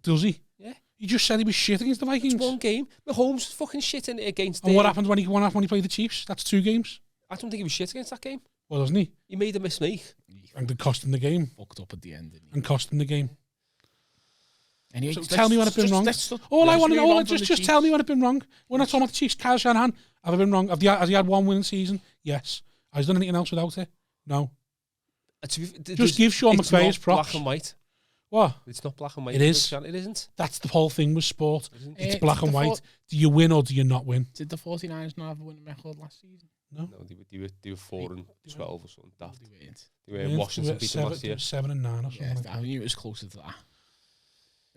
Does he? Yeah. You just said he was shit against the Vikings. It's one game. Mahomes was fucking shit in it against. And what happened when he played the Chiefs? That's 2 games. I don't think he was shit against that game. Well, doesn't he? He made a mistake. And it cost him the game. Fucked up at the end, didn't he? And cost him the game. Anyway, So tell me when I've been wrong. All I want to know, just tell me when I've been wrong. We're not talking about the Chiefs. Kyle Shanahan, have I been wrong? Has he had one winning season? Yes. Has he done anything else without it? No. Just give Sean McVay his props. Black and white. What? It's not black and white. It is. It isn't. That's the whole thing with sport. It's Eh, black and the white. Do you win or do you not win? Did the 49ers not have a winning record last season? No, they were 4-12 or something. Daft. They weren't. They were Washington beat them last year. 7-9 or something. Yeah, like that. I knew it was closer to that.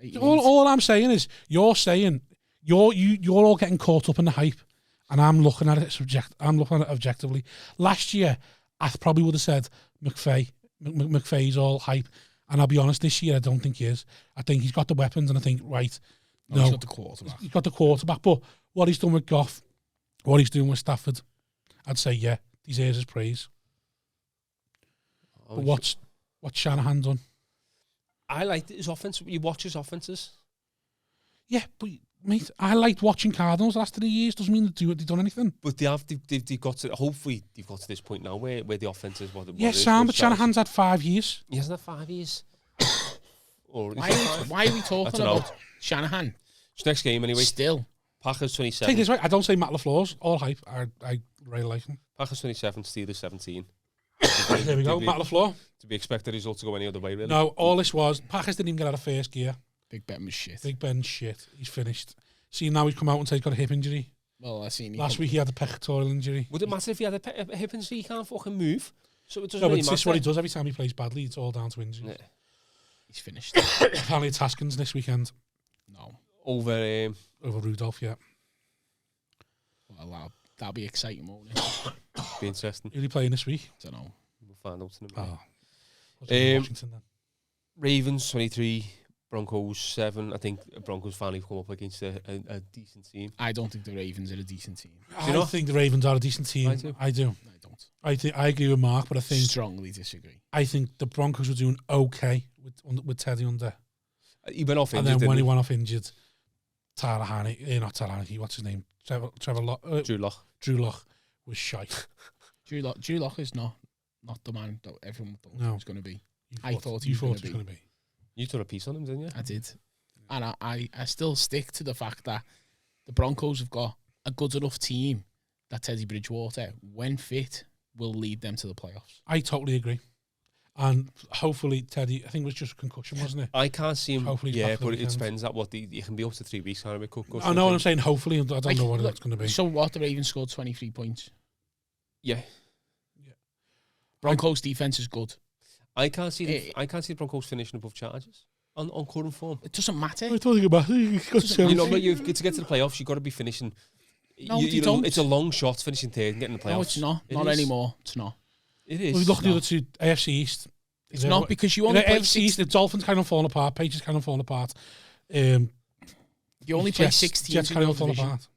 8 All I'm saying is, you're all getting caught up in the hype, and I'm looking at it objectively. Last year, I probably would have said McVay's all hype, and I'll be honest, this year I don't think he is. I think he's got the weapons, and I think He's got the quarterback. he's got the quarterback. But what he's done with Goff, what he's doing with Stafford, I'd say he deserves his praise. But what's Shanahan done? I liked his offense. You watch his offenses. Yeah, but mate, I liked watching Cardinals the last 3 years. Doesn't mean they've done anything. But they've got to, hopefully they've got to this point now where the offense is what it Yeah, is. Sam, but Shanahan's had 5 years. He hasn't had 5 years. Or Why are we talking dunno. about Shanahan? It's next game anyway. Still. Packers Take 27. this right. I don't say Matt LaFleur's all hype. I really like him. Packers 27, Steelers 17. There we go. Matt LaFleur. To be expected result to go any other way, really. No, all this was Packers didn't even get out of first gear. Big Ben was shit. Big Ben's shit. He's finished. See, now he's come out and said he's got a hip injury. Well, I seen Last week he had a pectoral injury. Would it matter if he had a hip injury? He can't fucking move. So it doesn't No, but really this matter. is what he does every time he plays badly. It's all down to injuries. Yeah. He's finished. Apparently it's Haskins this weekend No. Over over Rudolph, yeah. Well, that'll be exciting, won't it? be interesting. Who's he playing this week? Don't know. We'll find out in a minute. Oh. Washington then. Ravens 23, Broncos 7. I think Broncos finally come up against a decent team. I don't think the Ravens are a decent team. I think the Ravens are a decent team. I do. I don't. I agree with Mark, but Strongly disagree. I think the Broncos were doing okay with Teddy under. He went off And injured, then when he didn't went off injured, Tyler Haneke, not Tyler Haneke, what's his name? Trevor Lock, Drew Lock. Drew Lock was shite. Drew Lock is not the man that everyone thought he was going to be. I thought he you was thought going he was to be. You done a piece on him, didn't you? I did. And I still stick to the fact that the Broncos have got a good enough team that Teddy Bridgewater, when fit, will lead them to the playoffs. I totally agree. And hopefully Teddy, I think it was just a concussion, wasn't it? I can't see him. Hopefully he's Yeah, back for the but it weekend. depends at what you can be up to 3 weeks. Can't it? I know what I'm saying, hopefully. I don't know what look, that's going to be. So what? The Ravens scored 23 points. Yeah. Broncos defense is good. I can't see the Broncos finishing above Chargers on current form. It doesn't matter. I don't think about it. You know, but to get to the playoffs, you've got to be finishing. No, they don't. It's a long shot finishing third and getting the playoffs. No, it's not. It not is. anymore. It's not. It is. We look at the other two, AFC East. It's not because you only play AFC East, the Dolphins kind of falling apart, Patriots kind of falling apart. You only play Jets- 6 teams Jets in kind your of falling division. apart.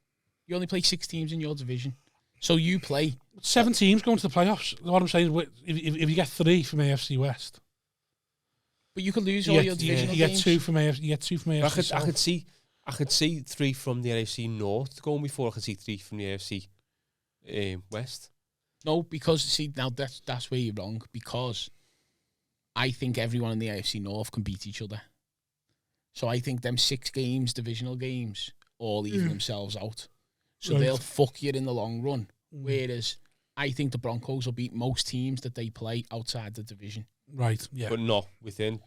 You only play 6 teams in your division. So you play 7 teams going to the playoffs. What I'm saying is, if you get 3 from AFC West, but you could lose all your divisional you get games. 2 from AFC. You get 2 from AFC. I could see 3 from the AFC North going before I could see 3 from the AFC West. No, because see now that's where you're wrong. Because I think everyone in the AFC North can beat each other. So I think them 6 games, divisional games, all even themselves out. So Right. they'll fuck you in the long run. Whereas I think the Broncos will beat most teams that they play outside the division. Right, yeah. But not within.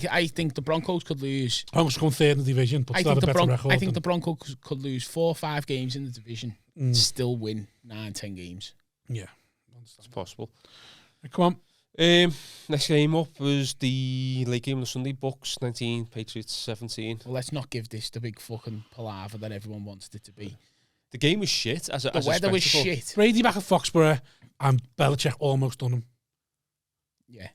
I think the Broncos could lose. Broncos going 3rd in the division, but still have a better record. I think the Broncos could lose 4 or 5 games in the division, still win 9-10 games. Yeah. It's possible. Come on. Next game up was the late game on the Sunday. Bucks 19, Patriots 17. Well, let's not give this the big fucking palaver that everyone wanted it to be. The game was shit. The weather was shit. Brady back at Foxborough and Belichick almost done him. Yeah.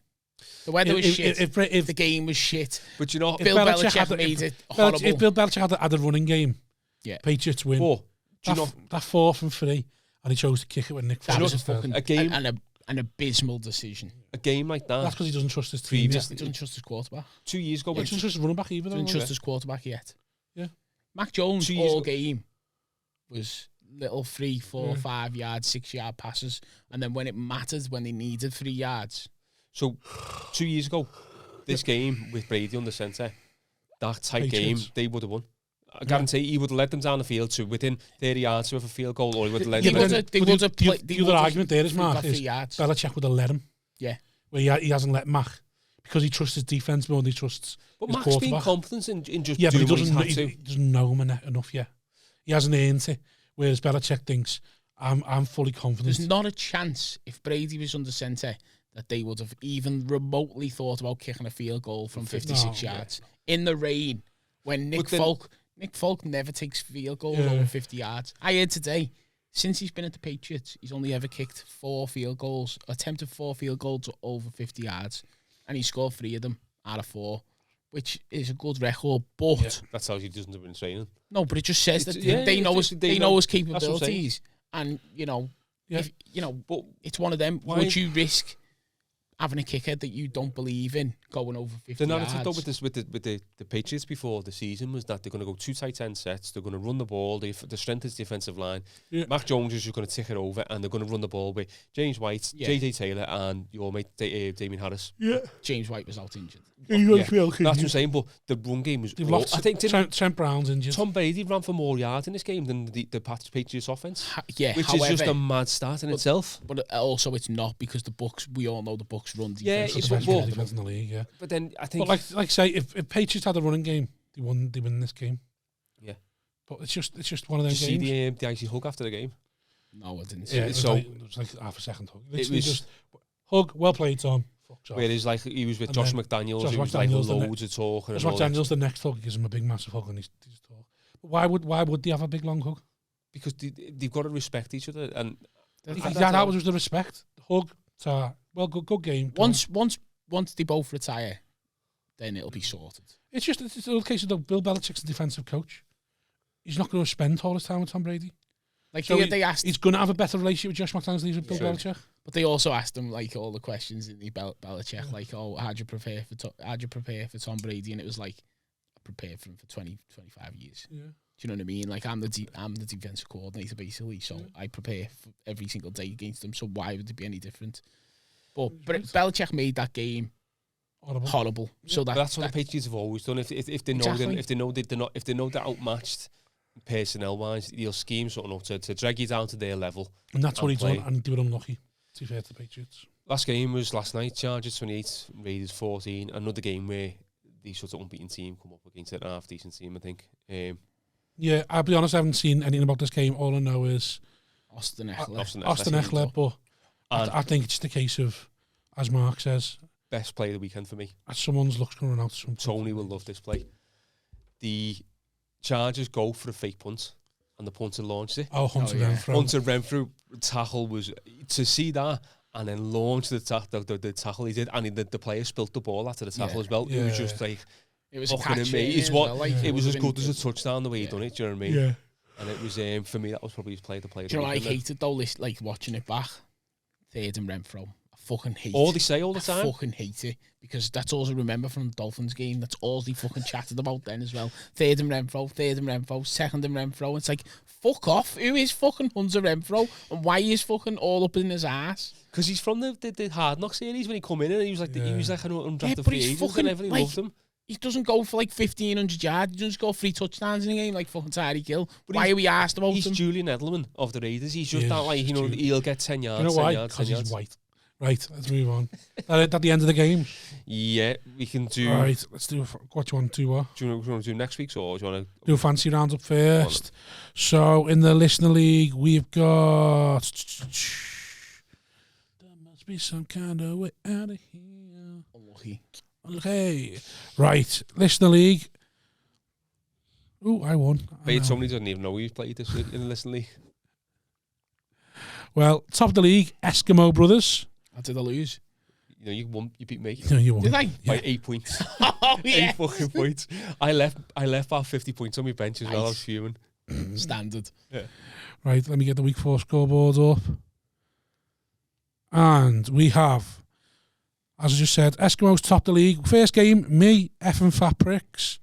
The weather was shit. If the game was shit. But you know, Bill Belichick made it horrible. If Bill Belichick had a running game, yeah, Patriots win. That 4th and 3, and he chose to kick it with Nick that Foles was a instead. fucking A game- an abysmal decision. A game like that. That's because he doesn't trust his team. He Yet. doesn't trust his quarterback. 2 years ago, He doesn't trust his running back either. Doesn't though, trust his quarterback yet. Yeah. Mac Jones 2 years all ago. game was little 3, 4, 5 yard, 6 yard passes, and then when it mattered, when they needed 3 yards. So 2 years ago, this game with Brady on the centre, that tight Patriots. game, they would have won. I guarantee he would have led them down the field to within 30 yards of a field goal, or he would have led They them. would have played. The other argument there is, Mark, is 3 yards. Belichick would have let him. Yeah. Where he hasn't let Mac because he trusts his defense more than he trusts But his Mac's been quarterback. confident in just Yeah, but doing he what he's had to. he doesn't know him enough yet. He hasn't earned it. Whereas Belichick thinks, I'm fully confident. There's not a chance if Brady was under centre that they would have even remotely thought about kicking a field goal from 56 yards in the rain when Nick Folk never takes field goals over 50 yards. I heard today, since he's been at the Patriots, he's only ever kicked 4 field goals, attempted 4 field goals over 50 yards, and he scored 3 of them out of 4, which is a good record. But That tells you he doesn't have been training. no, but it just says that they know his capabilities, and if, but it's one of them. Would you risk having a kicker that you don't believe in going over 50 The yards? narrative though with the Patriots before the season was that they're going to go 2 tight end sets, they're going to run the ball, the strength is the defensive line. Yeah. Mac Jones is just going to tick it over, and they're going to run the ball with James White, JJ Taylor, and your mate Damien Harris. Yeah. James White was out injured. That's what I'm saying. But the run game was. They've lost. I think Trent Brown's injured. Tom Brady ran for more yards in this game than the Patriots offense. Which however, is just a mad start in itself. But also, it's not because the Bucks. We all know the Bucks run Yeah, defense. Defense in the league. Yeah. But then I think. But like say, if Patriots had a running game, they win this game. Yeah. But it's just one of them Did games. you see the icy hug after the game? No, I didn't. Yeah, it was like half a second hug. It was just hug. Well played, Tom. Whereas like he was with Josh McDaniels, he was like loads of talk. Josh McDaniels, the next hug, gives him a big massive hug and he's talk. But why would they have a big long hug? Because they've got to respect each other, and that was the respect. Hug. Well, good game. Once they both retire, then it'll be sorted. It's a case of Bill Belichick's a defensive coach. He's not going to spend all his time with Tom Brady. Like so they asked, he's going to have a better relationship with Josh McDaniels than with Bill Belichick. But they also asked him like all the questions in the Belichick, like, "Oh, how'd you prepare for Tom Brady?" And it was like, "I prepared for him for 20, 25 years." Yeah. Do you know what I mean? Like I'm the defensive coordinator basically, so I prepare for every single day against them. So why would it be any different? But Belichick made that game horrible. Yeah. So that's what the Patriots have always done. If they know if they know they're outmatched personnel wise, he'll scheme something up to drag you down to their level. And that's what he's done, and they were unlucky, to be fair to the Patriots. Last game was last night, Chargers 28, Raiders 14. Another game where the sort of unbeaten team come up against a half decent team, I think. Yeah, I'll be honest, I haven't seen anything about this game. All I know is Austin Eckler. Austin Eckler, but I think it's the case of, as Mark says, best play of the weekend for me. Someone's luck's going to run out. Tony will love this play. The Chargers go for a fake punt, and the punter launched it. Hunter Renfrow. Hunter Renfrow tackle was to see that, and then launch the tackle he did, and the player spilt the ball after the tackle as well. It was just like it was it was as good as a touchdown the way he done it. Do you know what I mean? Yeah. And it was for me that was probably his play to play. Do you know what I hated though? Like watching it back, third and Renfrow. Fucking hate all they say all the time. I fucking hate it because that's all I remember from the Dolphins game. That's all they fucking chatted about then as well. Third and Renfrow, second and Renfrow. It's like, fuck off. Who is fucking Hunter Renfrow and why is fucking all up in his ass? Because he's from the Hard Knock series when he come in and he was like an undrafted free agent and everybody loved him. He doesn't go for like 1,500 yards. He doesn't go 3 touchdowns in a game like fucking Tyreek Hill. Why are we asked about him? He's Julian Edelman of the Raiders. He's just that like, he'll get 10 yards. You know why? Because he's white. Right, let's move on. At the end of the game. Yeah, we can do. All right, let's do. What do you want to do? What? Do you want to do next week's or do you want to do a fancy roundup first? So in the listener league, we've got. There must be some kind of way out of here. Unlucky. Okay, right. Listener league. Ooh, I won. Somebody doesn't even know we've played this in the listener league. Well, top of the league, Eskimo Brothers. How did I lose? You won. You beat me. No, you won. Did I? By 8 points. Oh, yeah. 8 fucking points. I left about 50 points on my bench as well. I was fuming. Standard. Yeah. Right, let me get the week 4 scoreboard up. And we have, as I just said, Eskimos top the league. First game, me, effing fat pricks.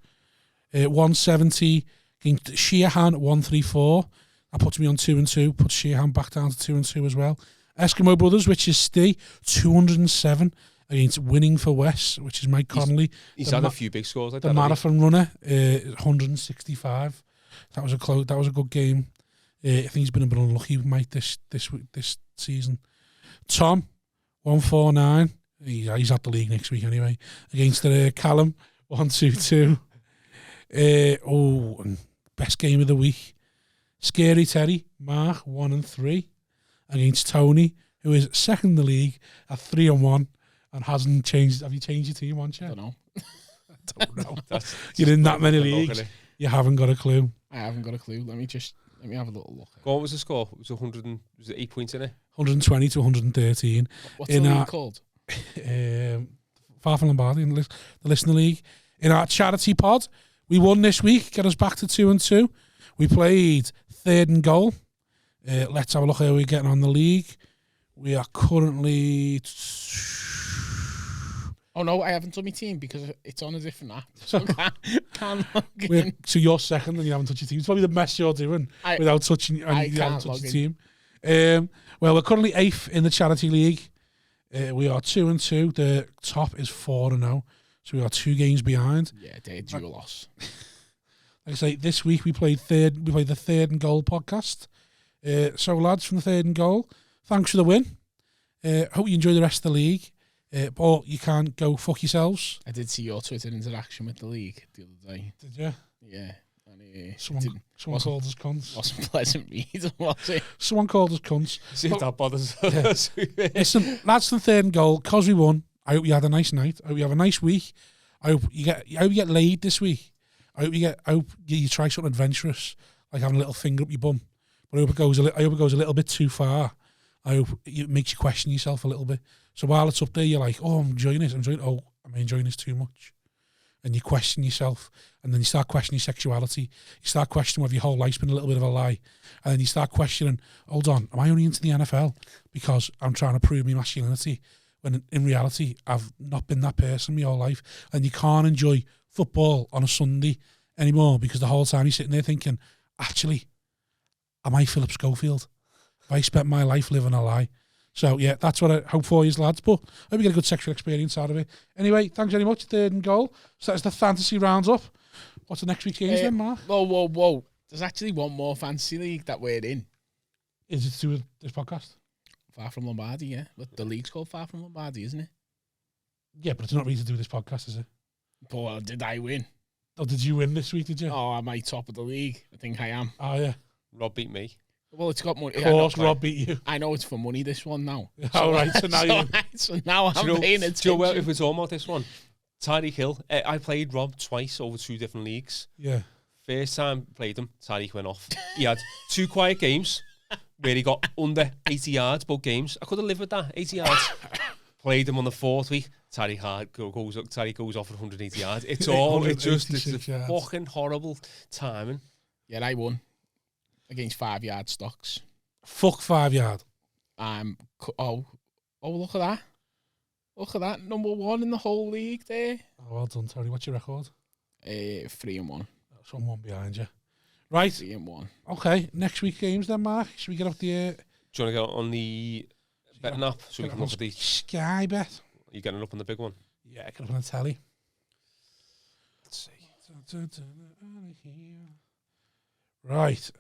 170 against Sheehan 134. That puts me on 2-2. Puts Sheehan back down to 2-2 as well. Eskimo Brothers, which is Steve, 207 against Winning for West, which is Mike Connolly. He's had a few big scores like the that. The marathon runner, 165. That was a good game. I think he's been a bit unlucky, Mike, this season. Tom, 149. He's at the league next week anyway. Against Callum, 122. And best game of the week. Scary Terry, Mark, 1-3. Against Tony, who is second in the league at 3-1 and hasn't changed. Have you changed your team once yet? I don't know. I don't know. You're in that many leagues. You haven't got a clue. I haven't got a clue. Let me have a little look. What was the score? It was 100. Was it 8 points in it? 120 to 113. What's the league called? Far from Lombardi in the listener league. In our charity pod, we won this week. Get us back to 2-2. We played third and goal. Let's have a look how we're getting on the league. We are currently... Oh no, I haven't done my team because it's on a different app. So can't log in. So you're second and you haven't touched your team. It's probably the mess you're doing without touching you haven't touched your team. Well, we're currently 8th in the charity league. We are 2-2. The top is 4-0. So we are 2 games behind. Yeah, they're due a loss. Like I say, this week we played the Third and Goal podcast. So lads from the Third and Goal, thanks for the win. Hope you enjoy the rest of the league. But you can't go fuck yourselves. I did see your Twitter interaction with the league the other day. Did you? Yeah. And, Someone called us cunts. Wasn't pleasant read, was it? Someone called us cunts. See if that bothers Yeah. us. Listen, lads from the Third and Goal, because we won, I hope you had a nice night. I hope you have a nice week. I hope you get laid this week. I hope you try something adventurous, like having a little finger up your bum. But I hope it goes a little bit too far. I hope it makes you question yourself a little bit. So while it's up there, you're like, oh, I'm enjoying this. Am I enjoying this too much? And you question yourself, and then you start questioning your sexuality. You start questioning whether your whole life's been a little bit of a lie. And then you start questioning, hold on, am I only into the NFL because I'm trying to prove my masculinity? When in reality, I've not been that person my whole life. And you can't enjoy football on a Sunday anymore because the whole time you're sitting there thinking, actually, am I Philip Schofield? Have I spent my life living a lie? So, yeah, that's what I hope for you, lads. But I hope you get a good sexual experience out of it. Anyway, thanks very much. Third and Goal. So that's the fantasy rounds up. What's the next week's games then, Mark? Whoa. There's actually one more fantasy league that we're in. Is it to do with this podcast? Far from Lombardi, yeah. But the league's called Far from Lombardi, isn't it? Yeah, but it's not really to do with this podcast, is it? But did I win? Oh, did you win this week, did you? Oh, am I top of the league? I think I am. Oh, yeah. Rob beat me. Well, it's got money. Of course, Rob beat you. I know it's for money, this one now. All right, so now so now I'm paying attention. Do you know if we're talking about this one? Tyreek Hill. I played Rob twice over 2 different leagues. Yeah. First time played him, Tyreek went off. He had 2 quiet games where he got under 80 yards both games. I could have lived with that, 80 yards. Played him on the 4th week. Tyreek goes off at 180 yards. It's a fucking horrible timing. Yeah, I won against 5-yard stocks. Fuck 5 yard. Oh, look at that. Look at that. Number 1 in the whole league there. Oh, well done, Terry. What's your record? 3-1. That's 1 behind you. Right. 3-1. Okay, next week games then, Mark. Should we get up the... Do you want to get on the betting app so we can look at the... Sky Bet. Are you getting it up on the big one? Yeah, get up on the telly. Let's see. Right.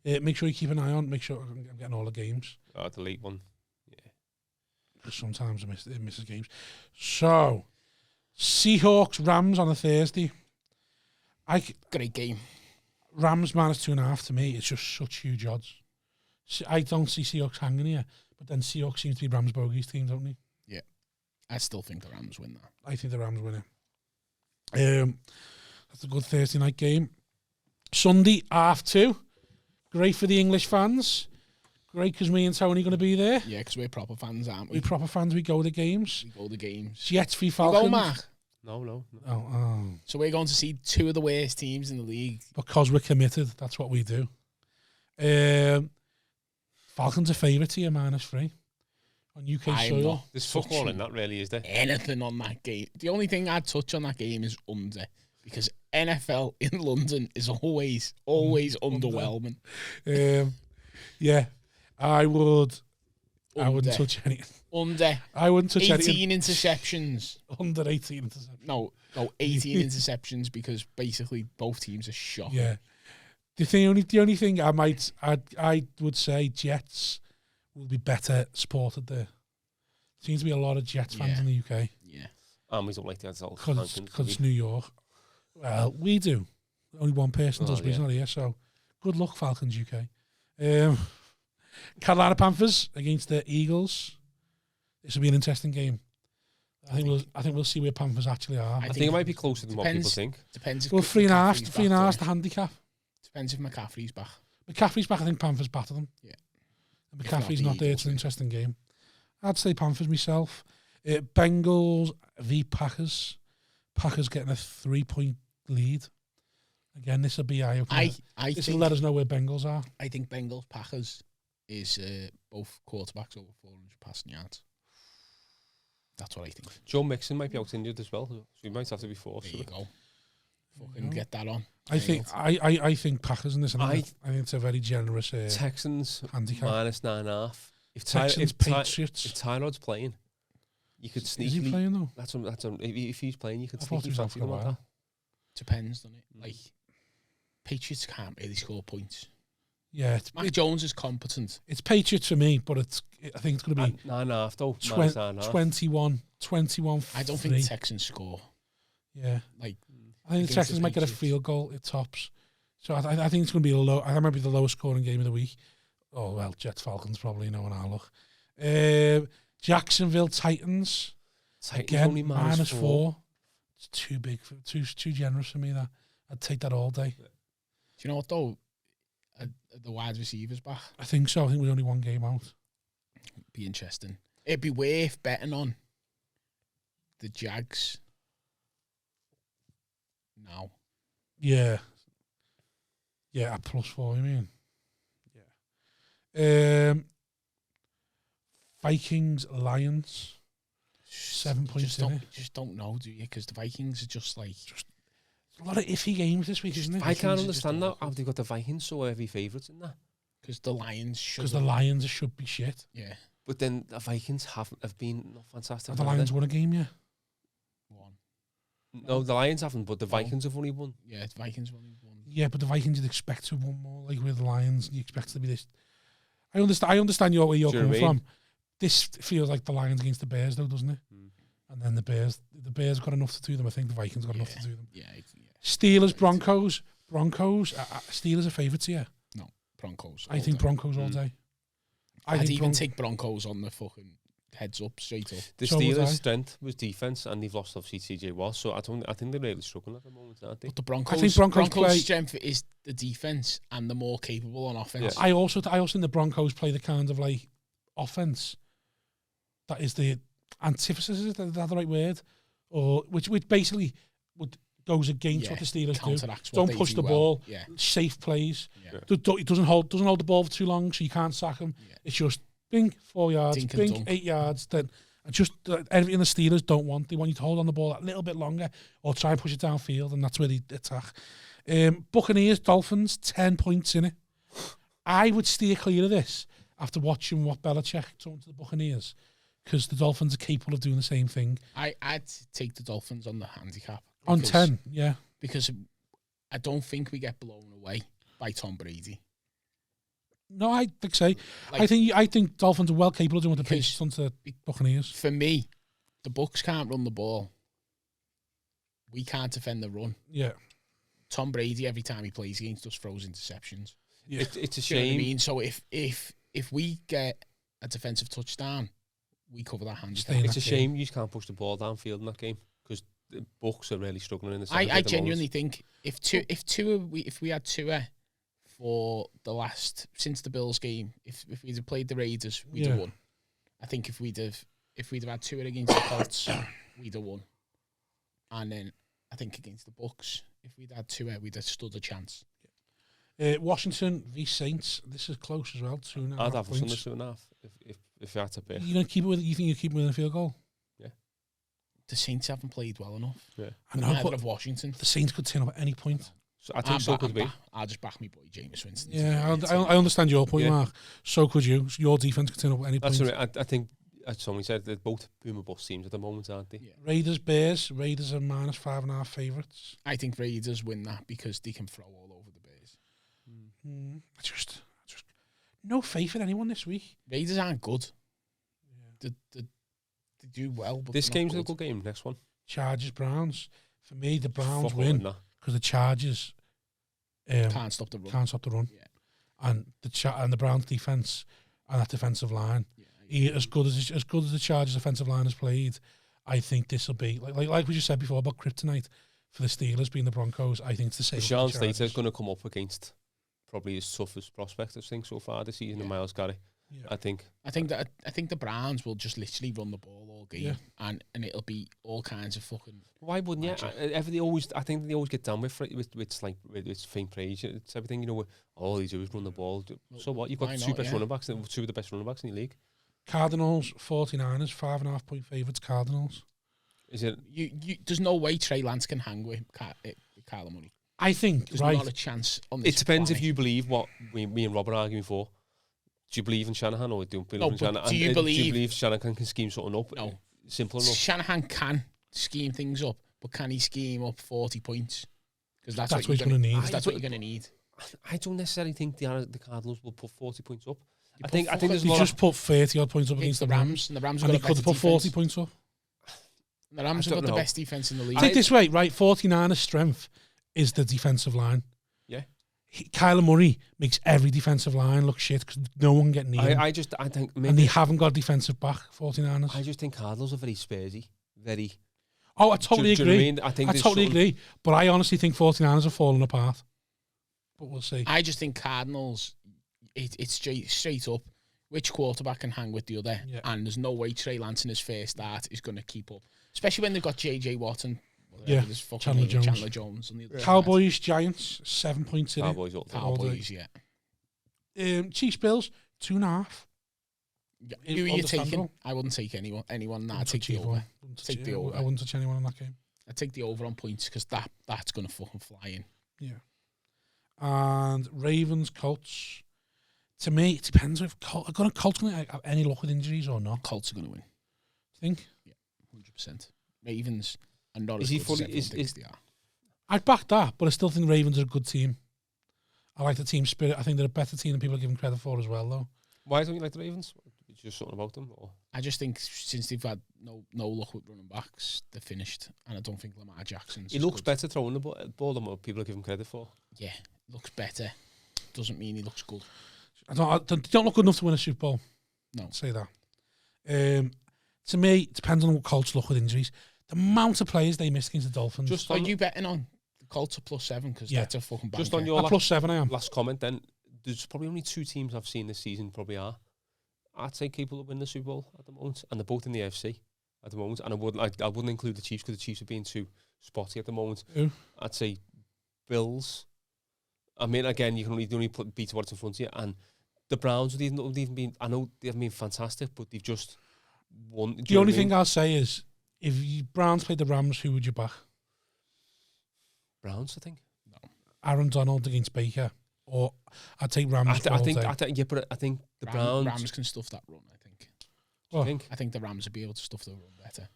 Make sure you keep an eye on. Make sure I'm getting all the games. Oh, delete one. Yeah. Because sometimes it misses games. So, Seahawks, Rams on a Thursday. Great game. Rams -2.5 to me. It's just such huge odds. I don't see Seahawks hanging here, but then Seahawks seems to be Rams bogeys team, don't they? Yeah. I still think the Rams win that. I think the Rams win it. That's a good Thursday night game. Sunday, 2:30. Great for the English fans. Great because me and Tony are going to be there. Yeah, because we're proper fans, aren't we? We're proper fans. We go to games. We go to games. Jets v Falcons. You go, Mark? No. Oh. So we're going to see 2 of the worst teams in the league. Because we're committed. That's what we do. Falcons are favourites here, -3 on UK soil. There's football in that, really, is there? Anything on that game. The only thing I'd touch on that game is under, because NFL in London is always underwhelming. Yeah, I wouldn't touch any. I wouldn't touch 18 interceptions. Under 18 interceptions. No, 18 interceptions because basically both teams are shot. Yeah. The only thing I would say Jets will be better supported there. Seems to be a lot of Jets fans in the UK. Yeah. We don't like that. Because it's New York. Well, we do. Only one person does, but he's not here. So, good luck, Falcons UK. Carolina Panthers against the Eagles. This will be an interesting game. I think we'll see where Panthers actually are. I think it might be closer than what people think. Depends. If 3.5 the handicap. Depends if McCaffrey's back. McCaffrey's back. I think Panthers batter them. Yeah. And McCaffrey's not there. It's an interesting game. I'd say Panthers myself. Bengals v Packers. Packers getting a 3-point lead. Again, this will be eye-opening. This will let us know where Bengals are. I think Bengals Packers is both quarterbacks over 400 passing yards. That's what I think. Joe Mixon might be out injured as well, so he might have to be forced. There you go. Fucking get that on. I think Packers in this. I think it's a very generous Texans handicap. -9.5. If Texans Patriots. If Tyrod's playing, You could Is sneakily. he playing though? If he's playing, you could I thought he sneakily was out fancy for a him like while. that. Depends, doesn't it? Like, Patriots can't really score points. Yeah, Mac Jones is competent. it's Patriots for me, but I think it's going to be 9.5 though. 21. I don't think the Texans score. Yeah, Like, I think the against Texans the might get a Patriots. field goal at tops. So I think it's going to be a low. I might be the lowest scoring game of the week. Oh well, Jets Falcons probably. No one I look. Jacksonville Titans again only -4. It's too big, too generous for me. That I'd take that all day. do you know what though? The wide receivers back. I think so. I think we're only one game out. Be interesting. It'd be worth betting on the Jags now. Yeah. Yeah, at +4, you mean? Yeah. Vikings, Lions. 7 points in it. Just don't know, do you? Because the Vikings are just like... A lot of iffy games this week, isn't it? I can't are understand just that. How they got the Vikings so heavy favourites in that? Because the Lions should... Because the Lions should be shit. Yeah. But then the Vikings have been not fantastic. Have the have Lions they? won a game, yeah? One. No, the Lions haven't, but the Vikings have only won. Yeah, the Vikings only won. Yeah, but the Vikings you'd expect to have won more. Like with the Lions, you expect it to be this. I understand where you're Do you know coming what I mean? from. This feels like the Lions against the Bears, though, doesn't it? And then the Bears got enough to do them. I think the Vikings got enough to do them. Yeah. Steelers, Broncos. Steelers are favourites here. No, Broncos. I think Broncos all day. I'd even take Broncos on the fucking heads up, straight up. The So would I. Steelers' strength was defense, and they've lost obviously TJ Watt. So I think they're really struggling at the moment, aren't they? But the Broncos, I think Broncos play- strength is the defense, and the more capable on offense. I also think the Broncos play the kind of like offense that is the antithesis. Is that the right word? Or which basically goes against what the Steelers counteracts do. what Don't they push do the well. ball. Yeah. Safe plays. Yeah. It doesn't hold the ball for too long, so you can't sack him. Yeah. It's just bing 4 yards, Dink and bing dunk. 8 yards. Then just everything the Steelers don't want. They want you to hold on the ball a little bit longer or try and push it downfield, and that's where they attack. Buccaneers, Dolphins, 10 points in it. I would steer clear of this after watching what Belichick done to the Buccaneers, because the Dolphins are capable of doing the same thing. I'd take the Dolphins on the handicap. On 10, yeah. Because I don't think we get blown away by Tom Brady. No, I think so. I think Dolphins are well capable of doing what the Because- Patriots done to the Buccaneers. For me, the Bucs can't run the ball. We can't defend the run. Yeah. Tom Brady, every time he plays against us, throws interceptions. Yeah. It's a Do you know what I shame. mean? So if we get a defensive touchdown, we cover that handicap. Stay in It's a that game. shame you just can't push the ball downfield in that game because the Bucs are really struggling in the second. I genuinely think if we had Tua for the last since the Bills game, if we'd have played the Raiders, we'd have Yeah. won. I think if we'd have had Tua against the Colts, we'd have won. And then I think against the Bucs, if we'd had Tua, we'd have stood a chance. Washington v Saints. This is close as well. 2.5 I'd have us on the points. 2.5 if you had to pick. You gonna keep it with? You think you keep it within a field goal? The Saints haven't played well enough. Yeah. I know, Neither but have Washington. the Saints could turn up at any point. So I think so could we. I'll just back me boy Jameis Winston. Yeah, I understand your point, Yeah. Mark. So could you. Your defense could turn up at any That's point. right. I think, as someone said, they're both boomer bust teams at the moment, aren't they? Yeah. Raiders, Bears. Raiders are -5.5 favourites. I think Raiders win that because they can throw all over the Bears. I just no faith in anyone this week. Raiders aren't good. They do well, but This they're not game's a good game. Next one. Chargers, Browns. For me, the Browns Fuck win on that. because the Chargers Can't stop the run. can't stop the run, Yeah. and the Browns defense and that defensive line, as good as the Chargers defensive line has played, I think this will be like we just said before about kryptonite for the Steelers being the Broncos. I think it's the same. with the Sean Slater's Chargers. going to come up against probably his toughest prospect, I think, so far this season, in Miles Garrett. Yeah. I think the Browns will just literally run the ball all game, Yeah. and it'll be all kinds of fucking. Why wouldn't you? I think they always get down with faint praise. It's everything, all they do is run the ball. So what? You've got why two not, best yeah. running backs, two of the best running backs in the league. Cardinals, 49ers, 5.5 point favourites. Cardinals. Is it? You there's no way Trey Lance can hang with Kyler Murray. I think There's right. not a chance on this. It depends if planet. you believe what me and Rob are arguing for. Do you believe in Shanahan or don't believe No, in but Shanahan? do you Do you believe- believe Shanahan can scheme something up? No. simple enough. Shanahan can scheme things up, but can he scheme up 40 points? Because that's That's what what he's going to need. That's what you're going to need. I don't necessarily think the Cardinals will put 40 points up. I put think there's a He lot just of... put 30 odd points up Against against the Rams, and the Rams have and he got a could have better put 40 defense. points up. The Rams have got the best defense in the league. Take this way, right? 49ers' strength is the defensive line. Yeah. Kyler Murray makes every defensive line look shit because no one get near him. I think maybe... And they haven't got a defensive back, 49ers. I just think Cardinals are very Spursy. Very... Oh, I totally Do you know agree. what I mean? I totally agree. But I honestly think 49ers are falling apart. But we'll see. I just think Cardinals, it's straight up. Which quarterback can hang with the other? Yeah. And there's no way Trey Lance in his first start is going to keep up. Especially when they've got J.J. Watt and Chandler Jones on the other Cowboys, Giants, 7 points in Cowboys it. up there. Cowboys, yeah. Chiefs, Bills, 2.5. Who are you taking? Understandable. I wouldn't take anyone. Nah, I'd Take take the over. Take the over. I wouldn't touch anyone in that game. I'd take the over on points because that's going to fucking fly in. Yeah. And Ravens, Colts. To me, it depends if Colts going to have any luck with injuries or not. Colts are going to win. Think? Yeah, 100%. Ravens are not Is as he good fully- as everyone is- thinks is- they are. I'd back that, but I still think Ravens are a good team. I like the team spirit. I think they're a better team than people are giving credit for as well, though. Why don't you like the Ravens? It's just something about them? Or? I just think since they've had no luck with running backs, they're finished. And I don't think Lamar Jackson's He as looks good. better throwing the ball than what people are giving credit for. Yeah, looks better. Doesn't mean he looks good. I don't look good enough to win a Super Bowl. No. I'd say that. To me, it depends on what Colts look with injuries. The amount of players they missed against the Dolphins. Just Are on, you betting on the Colts at +7? Because Yeah. that's a fucking banker. just on your At +7 I am. last comment, then there's probably only two teams I've seen this season probably are. I'd say capable of winning the Super Bowl at the moment, and they're both in the AFC at the moment. And I wouldn't include the Chiefs because the Chiefs are being too spotty at the moment. Who? I'd say Bills. I mean, again, you can only beat what's in front of you, and the Browns would even been. I know they haven't been fantastic, but they've just won. The only thing I'll say is, if you Browns played the Rams, who would you back? Browns, I think. Aaron Donald against Baker, or I'd take Rams. I think the Browns. Rams can stuff that run, I think. Do you think? I think the Rams would be able to stuff the run better.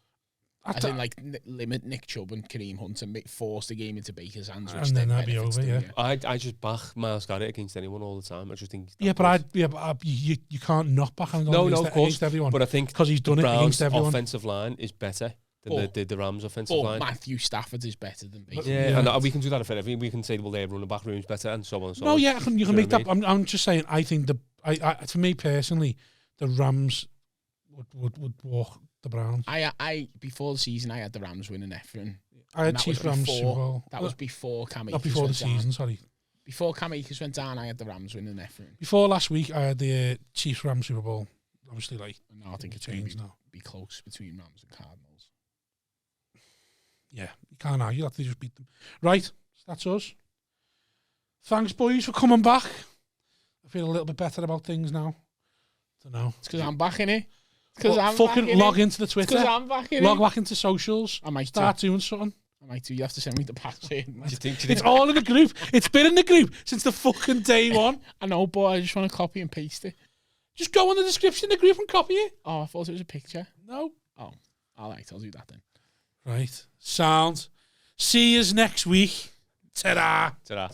I think like limit Nick Chubb and Kareem Hunt and force the game into Baker's hands, which And then that'd be benefits over, them, yeah. I just back Myles Garrett against anyone all the time. I just think. You can't not back Aaron No, Donald of course. against everyone. But I think because he's done the it against Browns' everyone. offensive line is better than the Rams' offensive But line. Matthew Stafford is better than Baker. Yeah, and we can do that if every. We can say, well, their running back room's better, and so on and so on. No, yeah, you Do can you make know that. what I I'm just saying. I think for me personally, the Rams would walk the Browns. I before the season, I had the Rams winning Efron. I had Chiefs Rams Super Bowl. That was before Cam Akers Not before the went season. down. Sorry. Before Cam Akers went down, I had the Rams winning Efron. Before last week, I had the Chiefs Rams Super Bowl. Obviously, like No, I think it's changed going to now. be close between Rams and Cardinals. Yeah, you can't argue that. They just beat them. Right, that's us. Thanks, boys, for coming back. I feel a little bit better about things now. Don't know. It's because I'm back in it. Because I'm fucking back in log it. into the Twitter. Because I'm back in Log it. back into socials. I might Start doing something. I might do. You have to send me the password. Do you think? It's all in the group. It's been in the group since the fucking day one. I know, but I just want to copy and paste it. Just go on the description of the group and copy it. Oh, I thought it was a picture. No. Oh, all right. I'll do that then. Right. Sound. See yous next week. Ta-da. Ta-ra.